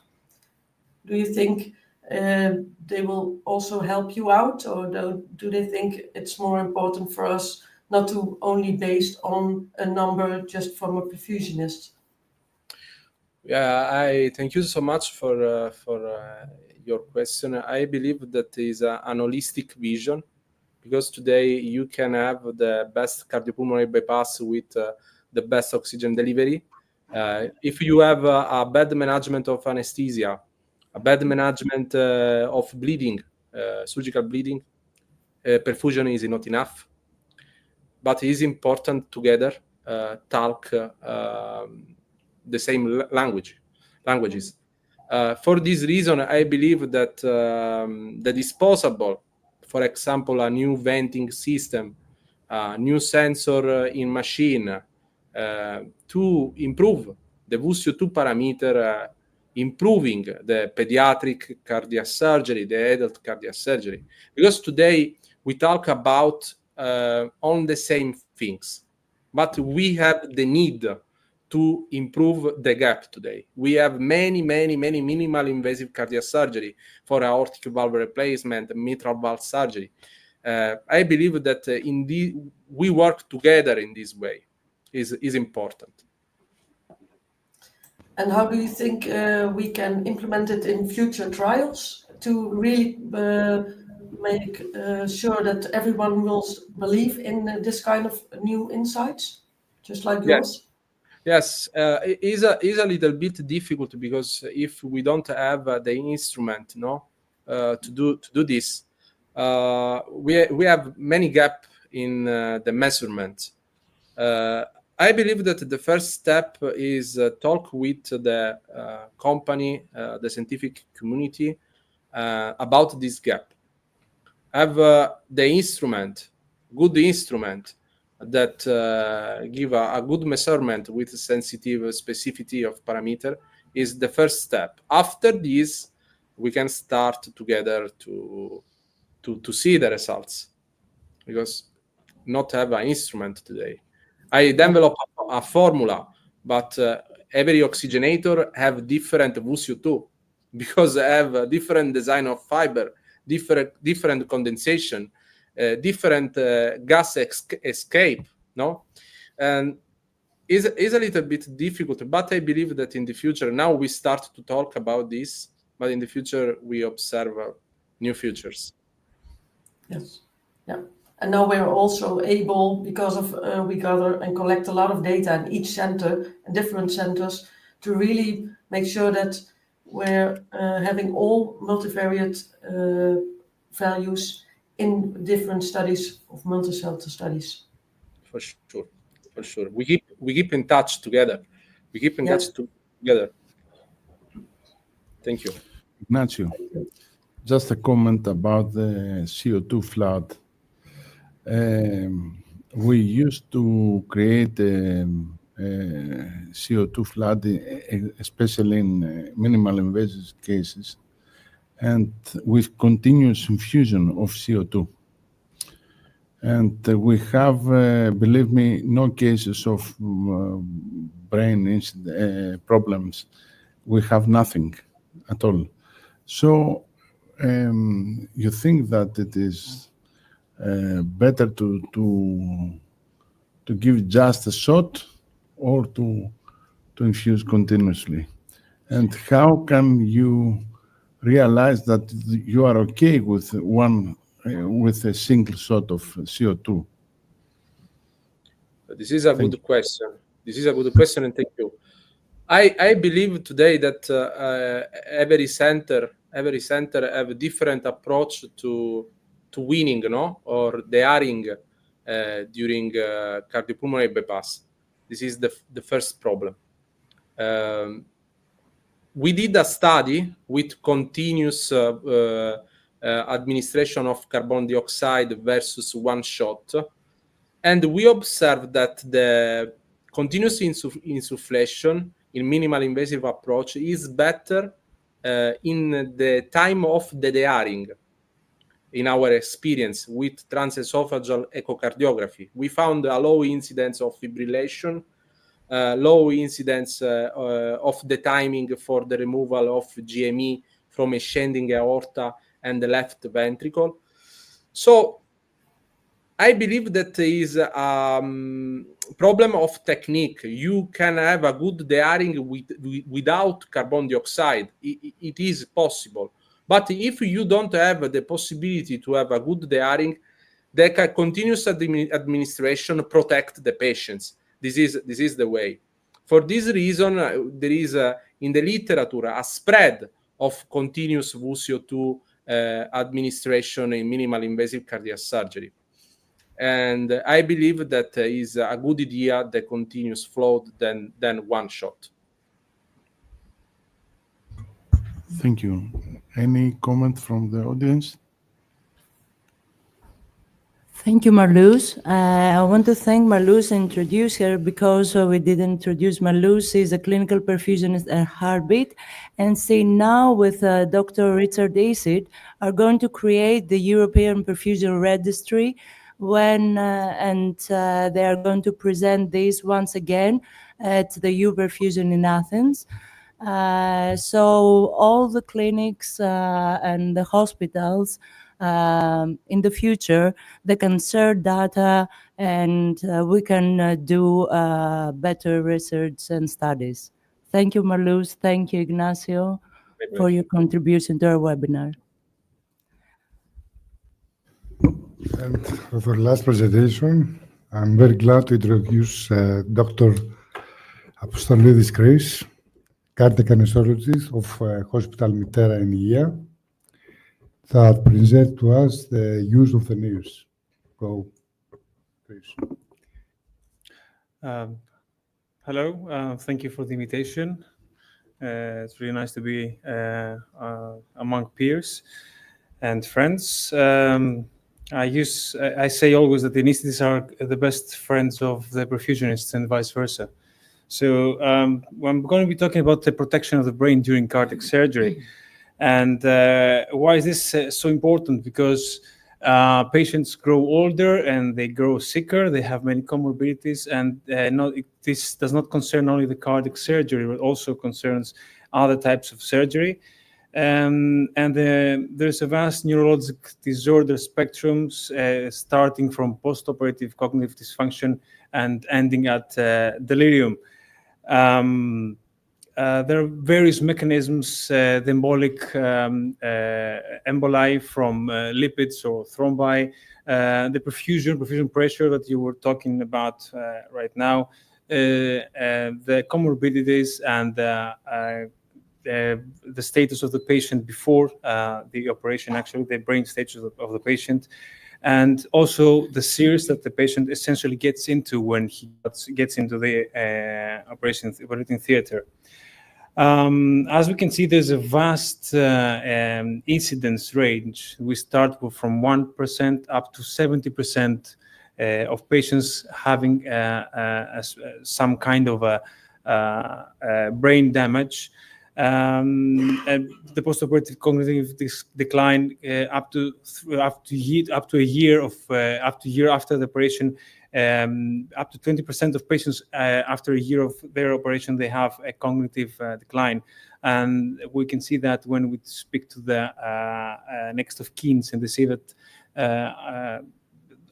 Do you think they will also help you out, or do they think it's more important for us not to only based on a number just from a perfusionist? Yeah, I thank you so much for your question. I believe that is an holistic vision, because today you can have the best cardiopulmonary bypass with the best oxygen delivery. If you have a bad management of anesthesia, a bad management of bleeding, surgical bleeding, perfusion is not enough. But it is important together talk the same languages. For this reason, I believe that the disposable, for example, a new venting system, a new sensor in machine, to improve the VCO2 parameter, improving the pediatric cardiac surgery, the adult cardiac surgery. Because today we talk about on the same things, but we have the need to improve the gap today. We have many minimal invasive cardiac surgery for aortic valve replacement, mitral valve surgery. I believe that we work together in this way is important. And how do you think we can implement it in future trials to really make sure that everyone will believe in this kind of new insights, just like yours? Yes, it is a little bit difficult, because if we don't have the instrument, to do this, we have many gaps in the measurement. I believe that the first step is talk with the company, the scientific community about this gap. Have the instrument, good instrument, that give a good measurement with sensitive specificity of parameter is the first step. After this, we can start together to see the results, because not have an instrument today. I develop a formula, but every oxygenator have different VCO2, because I have a different design of fiber, different condensation, different gas escape, no? And is a little bit difficult, but I believe that in the future, now we start to talk about this, but in the future we observe new futures. Yes, yeah. And now we're also able, because of we gather and collect a lot of data in each center and different centers, to really make sure that we're having all multivariate values in different studies of multi-center studies. For sure, for sure. We keep in touch together. We keep in touch together. Thank you. Ignacio, just a comment about the CO2 flood. We used to create a CO2 flood, especially in minimal invasive cases, and with continuous infusion of CO2. And we have, believe me, no cases of brain problems. We have nothing at all. So you think that it is better to give just a shot or to infuse continuously? And how can you realize that you are okay with with a single shot of CO2? This is a good question. This is a good question, and thank you. I believe today that every center have a different approach to winning, no, or daring during cardiopulmonary bypass. This is the first problem. We did a study with continuous administration of carbon dioxide versus one shot, and we observed that the continuous insufflation in minimal invasive approach is better in the time of the dearing. In our experience with transesophageal echocardiography, we found a low incidence of fibrillation, low incidence of the timing for the removal of GME from ascending aorta and the left ventricle. So I believe that there is a problem of technique. You can have a good dearing without carbon dioxide. It is possible. But if you don't have the possibility to have a good dearing, the continuous administration protect the patients. This is the way. For this reason, there is in the literature a spread of continuous VuSio2 administration in minimal invasive cardiac surgery. And I believe that is a good idea, the continuous flow than one shot. Thank you. Any comment from the audience? Thank you, Marluz. I want to thank Marluz and introduce her because we didn't introduce Marluz. She's a clinical perfusionist at Heartbeat, and she now with Dr. Richard Acid are going to create the European Perfusion Registry and they are going to present this once again at the Europerfusion in Athens. So all the clinics and the hospitals in the future, they can share data and we can do better research and studies. Thank you, Marluz. Thank you, Ignacio, for your contribution to our webinar. And for the last presentation, I'm very glad to introduce Dr. Apostolidis Chris, cardiac anesthesiologist of Hospital Mitera in Iyea, that present to us the use of the NIRS. Go, please. Hello, thank you for the invitation. It's really nice to be among peers and friends. I say always that the anesthetists are the best friends of the perfusionists and vice versa. So I'm going to be talking about the protection of the brain during cardiac surgery. And why is this so important? Because patients grow older and they grow sicker, they have many comorbidities, and this does not concern only the cardiac surgery, but also concerns other types of surgery. And there's a vast neurologic disorder spectrum, starting from postoperative cognitive dysfunction and ending at delirium. There are various mechanisms, the embolic emboli from lipids or thrombi, the perfusion pressure that you were talking about right now, the comorbidities and the status of the patient before the operation, actually the brain status of the patient, and also the series that the patient essentially gets into when he gets into the operating theater. As we can see, there's a vast incidence range. We start from 1% up to 70% of patients having some kind of a brain damage. And the postoperative cognitive decline up to a year after the operation. Up to 20% of patients after a year of their operation, they have a cognitive decline. And we can see that when we speak to the next of kin, and they say that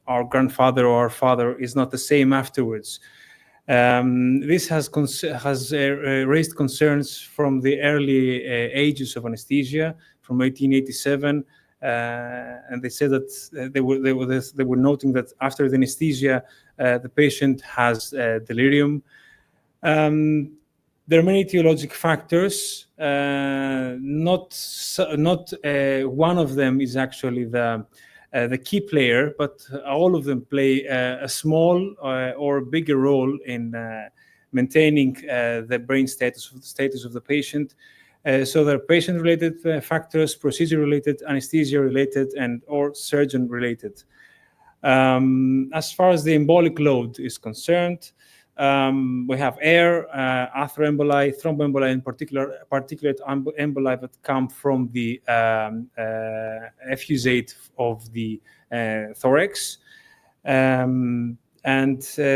our grandfather or our father is not the same afterwards. This has raised concerns from the early ages of anesthesia, from 1887. And they said that they were noting that after the anesthesia, the patient has delirium. There are many etiologic factors. Not one of them is actually the key player, but all of them play a small or bigger role in maintaining the brain status of the patient. So there are patient-related factors, procedure-related, anesthesia-related, and or surgeon-related. As far as the embolic load is concerned, we have air, atheroemboli, thromboemboli, and particulate emboli that come from the effusate of the thorax. And they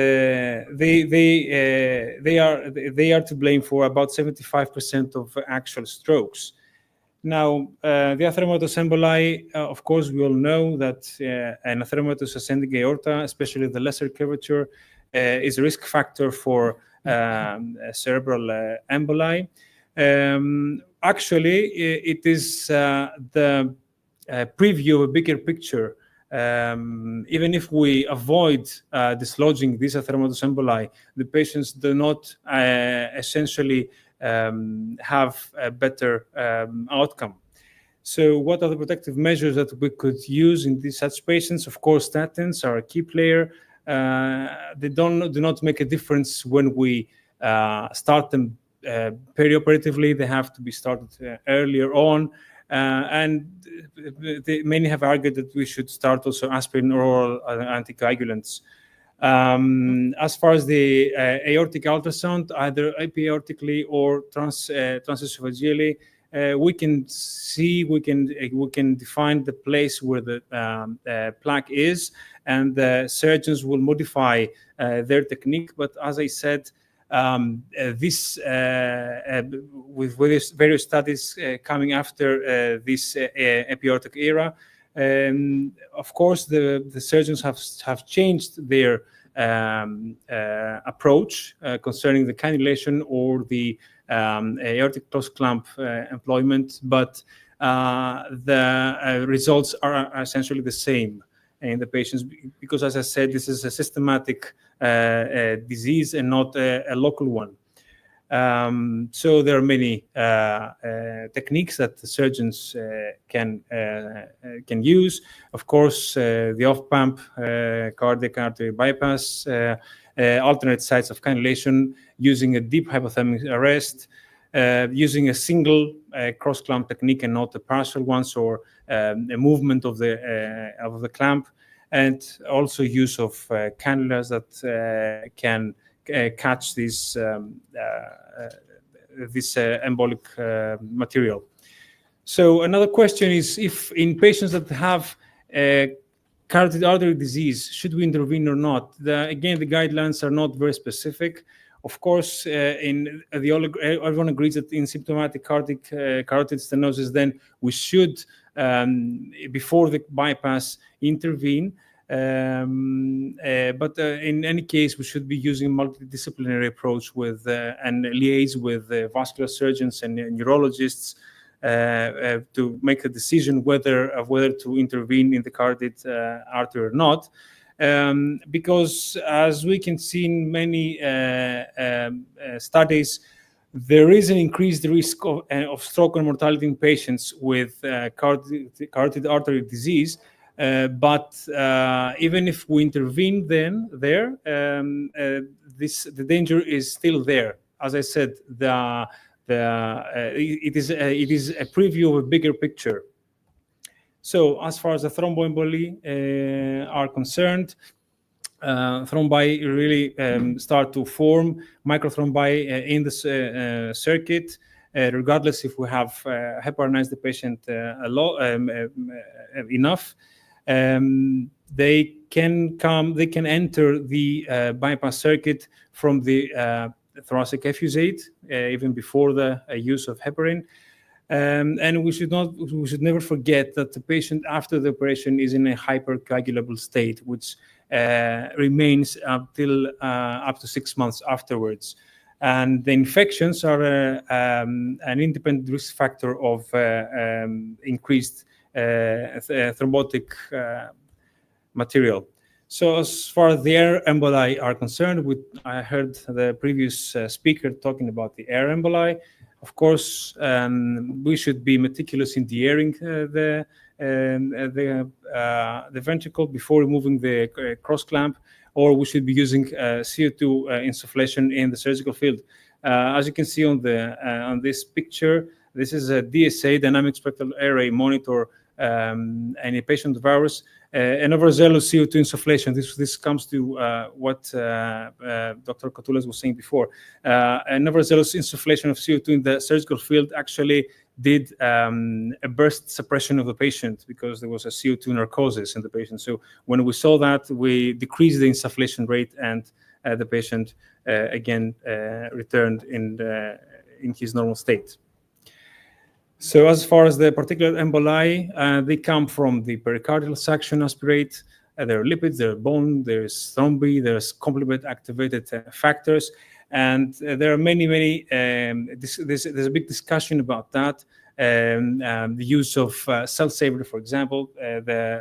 are to blame for about 75% of actual strokes. Now, the atheromatous emboli, of course, we all know that an atheromatous ascending aorta, especially the lesser curvature, is a risk factor for cerebral emboli. Actually, it is the preview of a bigger picture. Even if we avoid dislodging these atheromatous emboli, the patients do not essentially have a better outcome. So what are the protective measures that we could use in such patients? Of course, statins are a key player. They do not make a difference when we start them perioperatively. They have to be started earlier on. And many have argued that we should start also aspirin or oral anticoagulants. As far as the aortic ultrasound, either epiaortically or transesophageally, we can see, we can define the place where the plaque is, and the surgeons will modify their technique. But as I said, with various studies coming after this epiaortic era, of course, the surgeons have changed their approach concerning the cannulation or the aortic close clamp employment, but the results are essentially the same in the patients, because, as I said, this is a systematic disease and not a local one. So there are many techniques that the surgeons can use. Of course, the off-pump cardiac artery bypass, alternate sites of cannulation, using a deep hypothermic arrest, using a single cross-clamp technique and not a partial ones, or a movement of the clamp, and also use of cannulas that can catch this embolic material. So another question is, if in patients that have carotid artery disease, should we intervene or not? Again, the guidelines are not very specific. Of course, everyone agrees that in symptomatic carotid stenosis, then we should, before the bypass, intervene. But in any case, we should be using a multidisciplinary approach with and liaise with vascular surgeons and neurologists to make a decision whether to intervene in the carotid artery or not. Because as we can see in many studies, there is an increased risk of stroke and mortality in patients with carotid artery disease. But even if we intervene the danger is still there. As I said, it is a preview of a bigger picture. So as far as the thromboemboli are concerned, thrombi really start to form microthrombi in the circuit, regardless if we have heparinized the patient enough. They can enter the bypass circuit from the thoracic effusate even before the use of heparin. And we should never forget that the patient after the operation is in a hypercoagulable state, which remains up to 6 months afterwards. And the infections are an independent risk factor of increased thrombotic material. So as far as the air emboli are concerned, I heard the previous speaker talking about the air emboli. Of course, we should be meticulous in de-airing the ventricle before removing the cross clamp, or we should be using CO2 insufflation in the surgical field. As you can see on this picture, this is a DSA, dynamic spectral array monitor, and a patient virus, an overzealous CO2 insufflation. This comes to what Dr. Kotoulas was saying before. An overzealous insufflation of CO2 in the surgical field actually did a burst suppression of the patient because there was a CO2 narcosis in the patient. So when we saw that, we decreased the insufflation rate, and the patient again returned in his normal state. So as far as the particular emboli, they come from the pericardial suction aspirate. There are lipids, there are bone, there's thrombi, there's complement activated factors. And there are many, there's a big discussion about that. The use of cell saver, for example,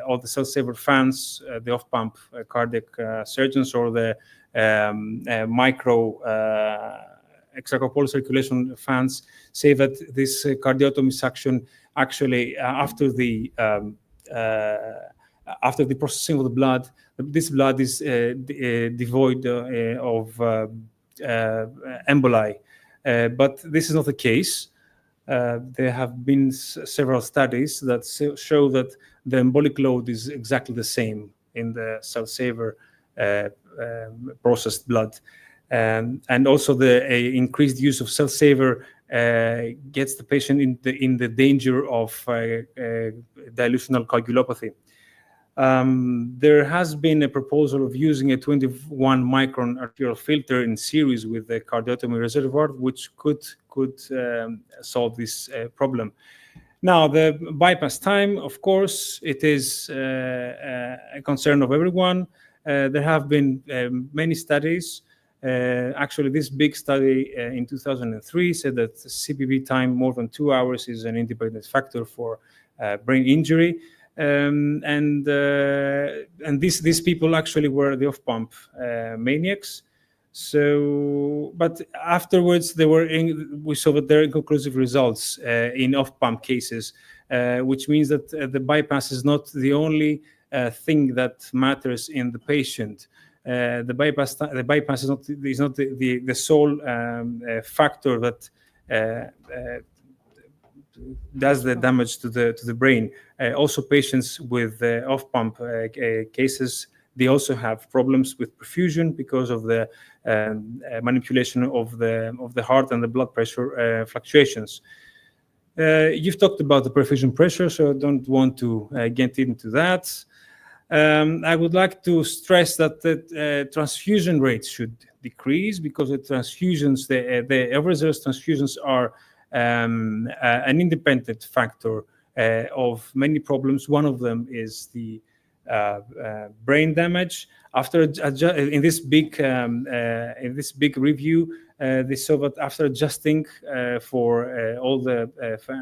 all the cell saver fans, the off-pump cardiac surgeons, or the micro extracorporeal circulation fans say that this cardiotomy suction actually after the processing of the blood, this blood is devoid of emboli, but this is not the case. There have been several studies that show that the embolic load is exactly the same in the cell saver processed blood. And also the increased use of cell saver gets the patient in the danger of dilutional coagulopathy. There has been a proposal of using a 21 micron arterial filter in series with the cardiotomy reservoir, which could solve this problem. Now, the bypass time, of course, it is a concern of everyone. There have been many studies. Actually, this big study in 2003 said that CPB time more than 2 hours is an independent factor for brain injury. And these people actually were the off-pump maniacs. So, but afterwards we saw that there are inconclusive results in off-pump cases, which means that the bypass is not the only thing that matters in the patient. The bypass is not the sole factor that does the damage to the brain. Also, patients with off-pump cases, they also have problems with perfusion because of the manipulation of the heart and the blood pressure fluctuations. You've talked about the perfusion pressure, so I don't want to get into that. I would like to stress that the transfusion rates should decrease because the transfusions, the overzealous transfusions are an independent factor of many problems. One of them is the brain damage. After in this big review, they saw that after adjusting for all the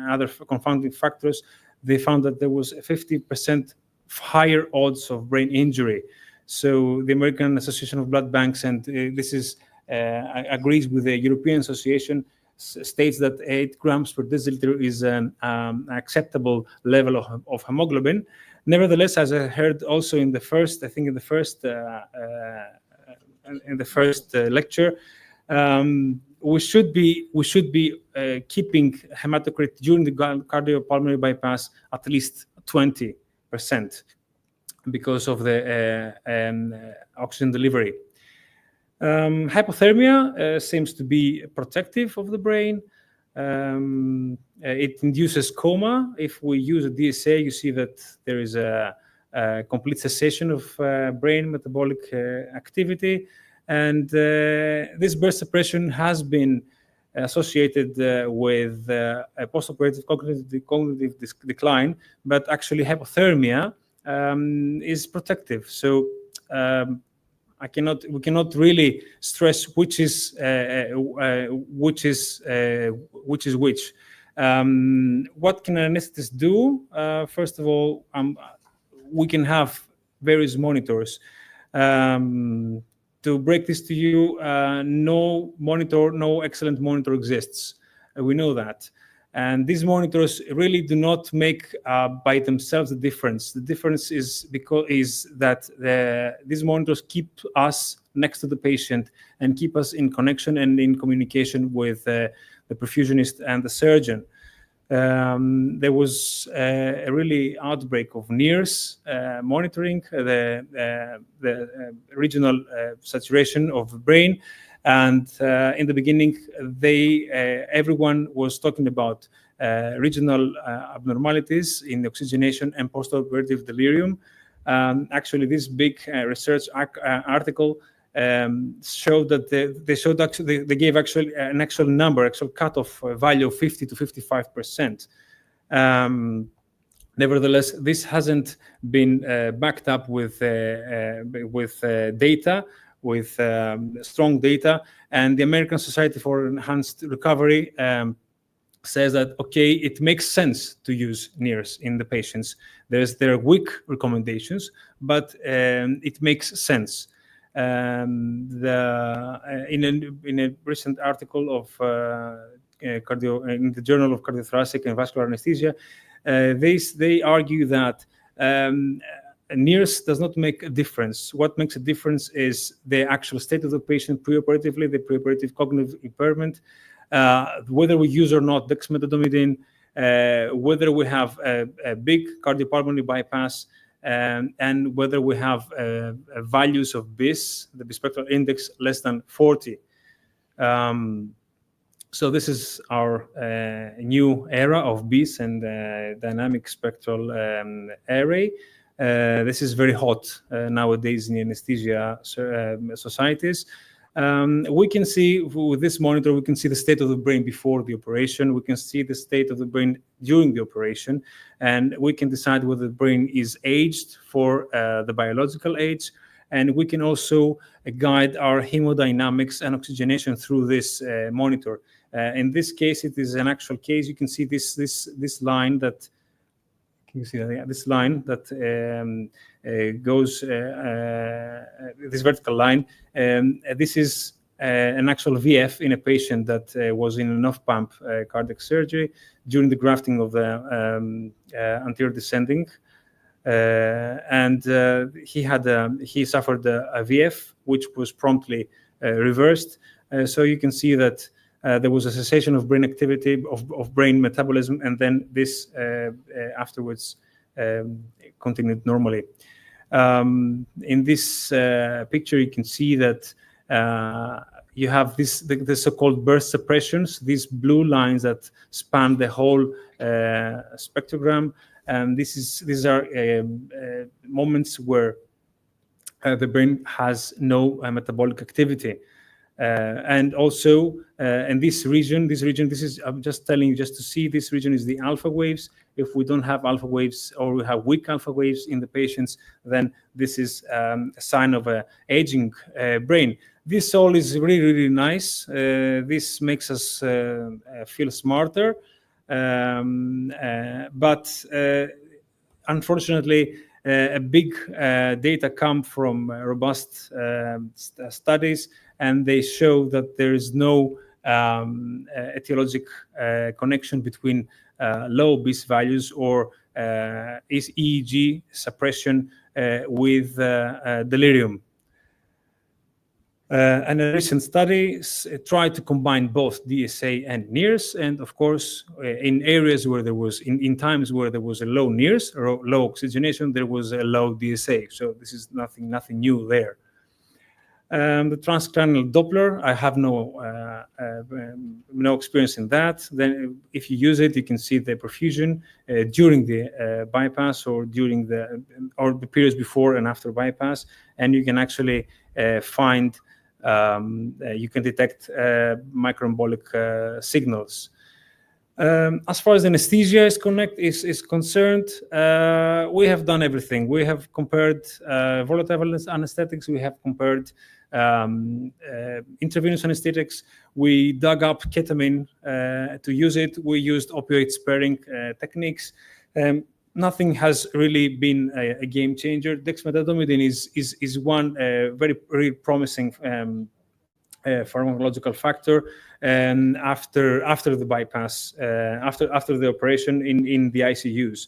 other confounding factors, they found that there was a 50% higher odds of brain injury. So the American Association of Blood Banks, and this is agrees with the European Association, states that 8 grams per deciliter is an acceptable level of hemoglobin. Nevertheless, as I heard also in the first, lecture, we should be keeping hematocrit during the cardiopulmonary bypass at least 20% because of the oxygen delivery. Hypothermia seems to be protective of the brain. It induces coma. If we use a DSA, you see that there is a complete cessation of brain metabolic activity. And this burst suppression has been associated with a postoperative cognitive decline, but actually hypothermia is protective. So we cannot really stress which is which. What can an anesthetist do? First of all, we can have various monitors. To break this to you, no excellent monitor exists. We know that. And these monitors really do not make by themselves the difference. The difference is that these monitors keep us next to the patient and keep us in connection and in communication with the perfusionist and the surgeon. There was a really outbreak of NIRS monitoring the regional saturation of the brain. And in the beginning, everyone was talking about regional abnormalities in the oxygenation and post-operative delirium. Actually, this big research article showed that they gave actually an actual number, actual cutoff value of 50 to 55%. Nevertheless, this hasn't been backed up with data. With strong data, and the American Society for Enhanced Recovery says that, okay, it makes sense to use NIRS in the patients. There are weak recommendations, but it makes sense. In a recent article of in the Journal of Cardiothoracic and Vascular Anesthesia, they argue that NIRS does not make a difference. What makes a difference is the actual state of the patient preoperatively, the preoperative cognitive impairment, whether we use or not dexmedetomidine, whether we have a big cardiopulmonary bypass, and whether we have values of BIS, the bispectral index, less than 40. So this is our new era of BIS and dynamic spectral array. This is very hot nowadays in the anesthesia societies. We can see with this monitor, we can see the state of the brain before the operation. We can see the state of the brain during the operation, and we can decide whether the brain is aged for the biological age. And we can also guide our hemodynamics and oxygenation through this monitor. In this case, it is an actual case. You can see this line that. Can you see that? Yeah, this line that goes, this vertical line. This is an actual VF in a patient that was in an off-pump cardiac surgery during the grafting of the anterior descending. And he suffered a VF, which was promptly reversed. So you can see that there was a cessation of brain activity, of brain metabolism, and then this afterwards continued normally. In this picture, you can see that you have the so-called burst suppressions, these blue lines that span the whole spectrogram, and these are moments where the brain has no metabolic activity. And also, in this region, this is, I'm just telling you, just to see, this region is the alpha waves. If we don't have alpha waves, or we have weak alpha waves in the patients, then this is a sign of an aging brain. This all is really, really nice. This makes us feel smarter. But unfortunately, a big data come from robust studies, and they show that there is no etiologic connection between low BIS values or is EEG suppression with delirium. And a recent study tried to combine both DSA and NIRS, and of course, in areas where there was, in times where there was a low NIRS or low oxygenation, there was a low DSA. So this is nothing new there. The transcranial Doppler, I have no experience in that. Then, if you use it, you can see the perfusion during the bypass or during the periods before and after bypass, and you can actually find. You can detect microembolic signals. As far as anesthesia is concerned, we have done everything. We have compared volatile anesthetics. We have compared intravenous anesthetics. We dug up ketamine to use it. We used opioid sparing techniques. Nothing has really been a game changer. Dexmedetomidine is one very promising pharmacological factor, and after the bypass, after the operation in the ICUs.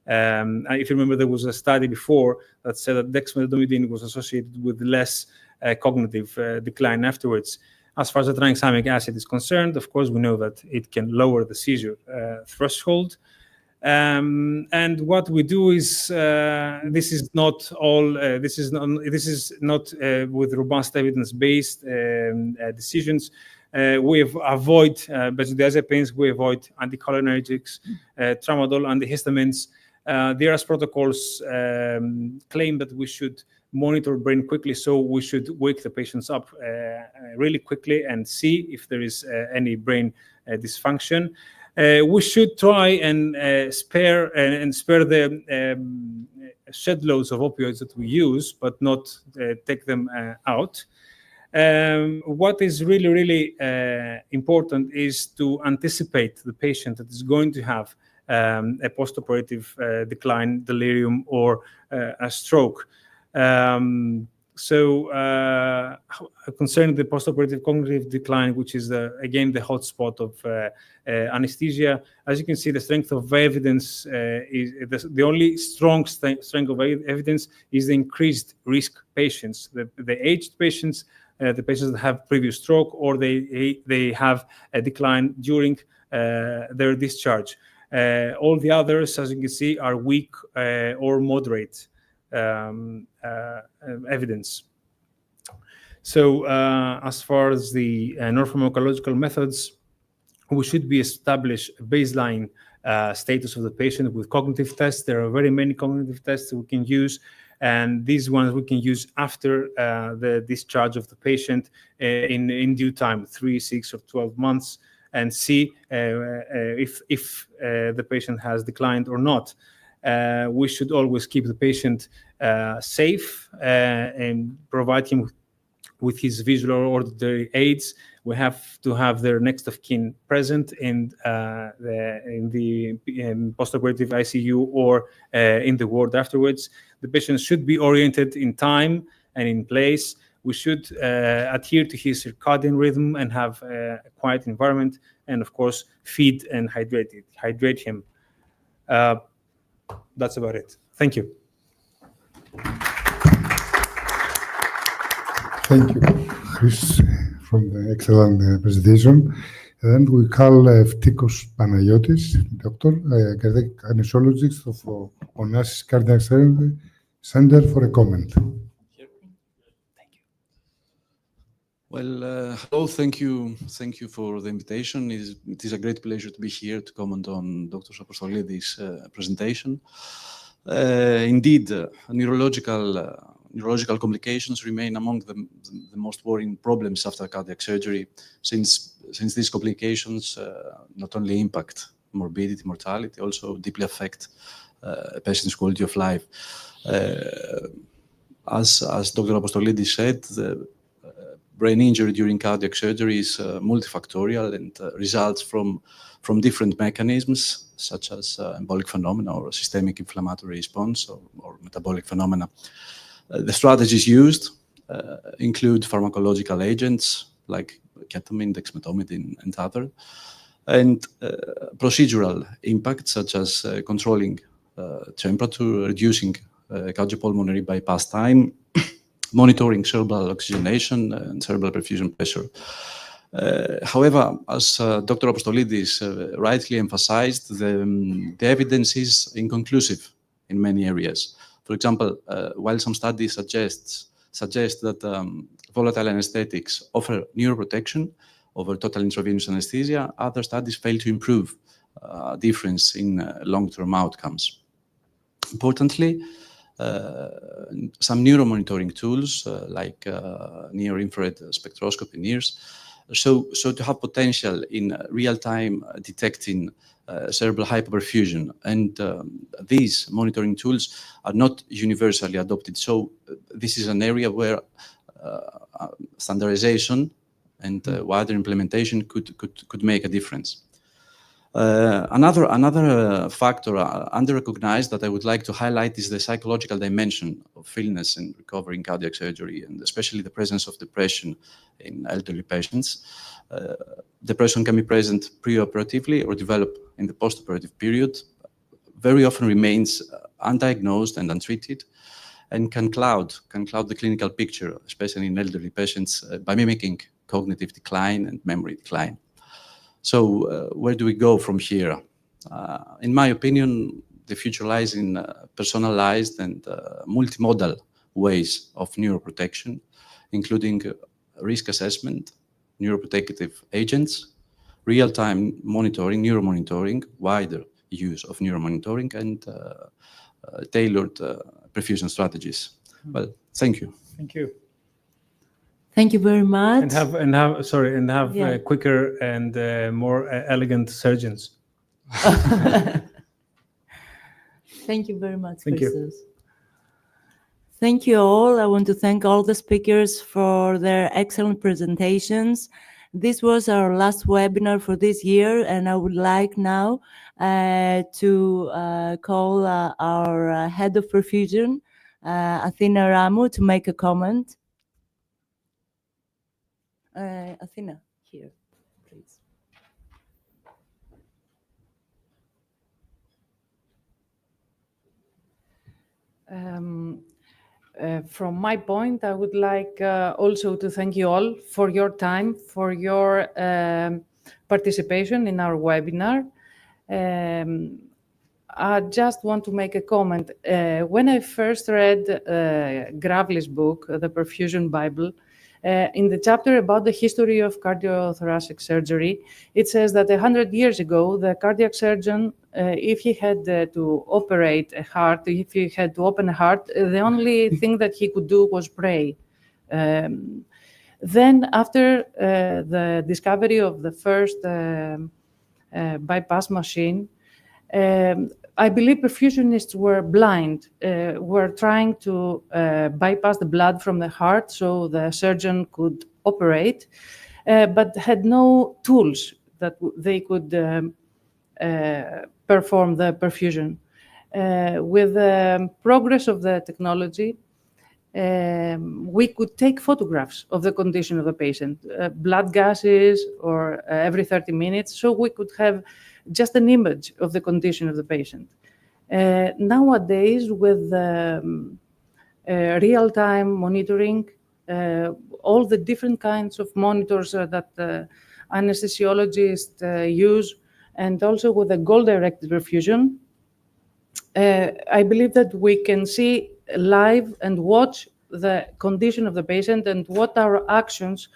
If you remember, there was a study before that said that dexmedetomidine was associated with less cognitive decline afterwards. As far as the tranexamic acid is concerned, of course, we know that it can lower the seizure threshold. And what we do is this is not with robust evidence-based decisions. We avoid benzodiazepines, we avoid anticholinergics, tramadol, antihistamines. The ERAS protocols claim that we should monitor brain quickly, so we should wake the patients up really quickly and see if there is any brain dysfunction. We should try and spare the shed loads of opioids that we use, but not take them out. What is really important is to anticipate the patient that is going to have a postoperative decline, delirium, or a stroke. Concerning the postoperative cognitive decline, which is again the hotspot of anesthesia, as you can see, the strength of evidence is the only strong strength of evidence is the increased risk patients, the aged patients, the patients that have previous stroke, or they have a decline during their discharge. All the others, as you can see, are weak or moderate evidence. So as far as the neuropharmacological methods, we should be establish a baseline status of the patient with cognitive tests. There are very many cognitive tests that we can use, and these ones we can use after the discharge of the patient in due time, 3, 6, or 12 months, and see if the patient has declined or not. We should always keep the patient safe and provide him with his visual or auditory aids. We have to have their next of kin present in the postoperative ICU or in the ward afterwards. The patient should be oriented in time and in place. We should adhere to his circadian rhythm and have a quiet environment, and of course feed and hydrate him. That's about it. Thank you. Thank you, Chris, from the excellent presentation. And we call Eftikos Panagiotis, doctor, cardiac anesthesiologist of Onassis Cardiac Center, for a comment. Well, hello, thank you for the invitation. It is a great pleasure to be here to comment on Dr. Apostolidis' presentation. Indeed, neurological neurological complications remain among the most worrying problems after cardiac surgery, since these complications not only impact morbidity, mortality, also deeply affect a patient's quality of life. As Dr. Apostolidis said, the brain injury during cardiac surgery is multifactorial and results from different mechanisms, such as embolic phenomena or systemic inflammatory response or metabolic phenomena. The strategies used include pharmacological agents like ketamine, dexmedetomidine, and other, and procedural impacts such as controlling temperature, reducing cardiopulmonary bypass time, monitoring cerebral oxygenation and cerebral perfusion pressure. However, as Dr. Apostolidis rightly emphasized, the evidence is inconclusive in many areas. For example, while some studies suggest that volatile anesthetics offer neuroprotection over total intravenous anesthesia, other studies fail to improve difference in long-term outcomes. Importantly, some neuromonitoring tools like near-infrared spectroscopy, NIRS, so to have potential in real-time detecting cerebral hypoperfusion, and these monitoring tools are not universally adopted. So this is an area where standardization and wider implementation could make a difference. Another factor under-recognized that I would like to highlight is the psychological dimension of illness and recovery in cardiac surgery, and especially the presence of depression in elderly patients. Depression can be present preoperatively or develop in the postoperative period, very often remains undiagnosed and untreated, and can cloud the clinical picture, especially in elderly patients, by mimicking cognitive decline and memory decline. So where do we go from here? In my opinion, the future lies in personalized and multimodal ways of neuroprotection, including risk assessment, neuroprotective agents, real-time monitoring, neuromonitoring, wider use of neuromonitoring, and tailored perfusion strategies. Well, thank you. Thank you. Thank you very much. And have quicker and more elegant surgeons. Thank you very much, Thank Christos. Thank you all. I want to thank all the speakers for their excellent presentations. This was our last webinar for this year, and I would like now to call our head of perfusion, Athena Ramu, to make a comment. Athena, here, please. From my point, I would like also to thank you all for your time, for your participation in our webinar. I just want to make a comment. When I first read Gravely's book, The Perfusion Bible, in the chapter about the history of cardiothoracic surgery, it says that 100 years ago, the cardiac surgeon, if he had to operate a heart, if he had to open a heart, the only thing that he could do was pray. Then after the discovery of the first bypass machine, I believe perfusionists were blind, were trying to bypass the blood from the heart so the surgeon could operate, but had no tools that they could perform the perfusion. With the progress of the technology, we could take photographs of the condition of the patient, blood gases or every 30 minutes, so we could have just an image of the condition of the patient. Nowadays, with real-time monitoring, all the different kinds of monitors that anesthesiologists use, and also with the goal-directed perfusion, I believe that we can see live and watch the condition of the patient and what our actions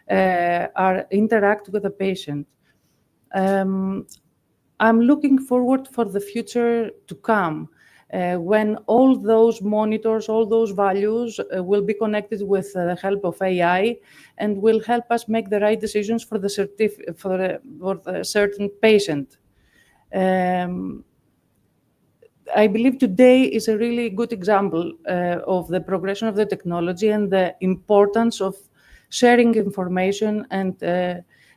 interact with the patient. I'm looking forward for the future to come. when all those monitors, all those values will be connected with the help of AI and will help us make the right decisions for the certain patient. I believe today is a really good example of the progression of the technology and the importance of sharing information and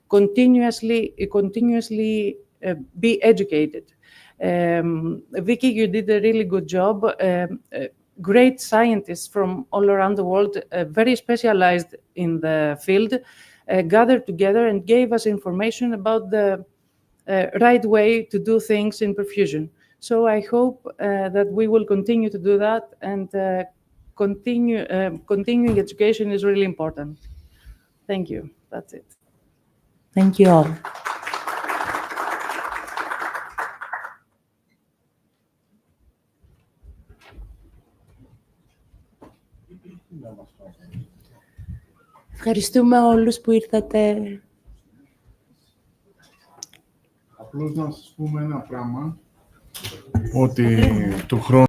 continuously be educated. Vicky, you did a really good job. Great scientists from all around the world, very specialized in the field, gathered together and gave us information about the right way to do things in perfusion. So I hope that we will continue to do that, and continuing education is really important. Thank you. That's it. Thank you all. Ευχαριστούμε όλους που ήρθατε. Απλώς να σας πούμε ένα πράγμα, ότι του χρόνου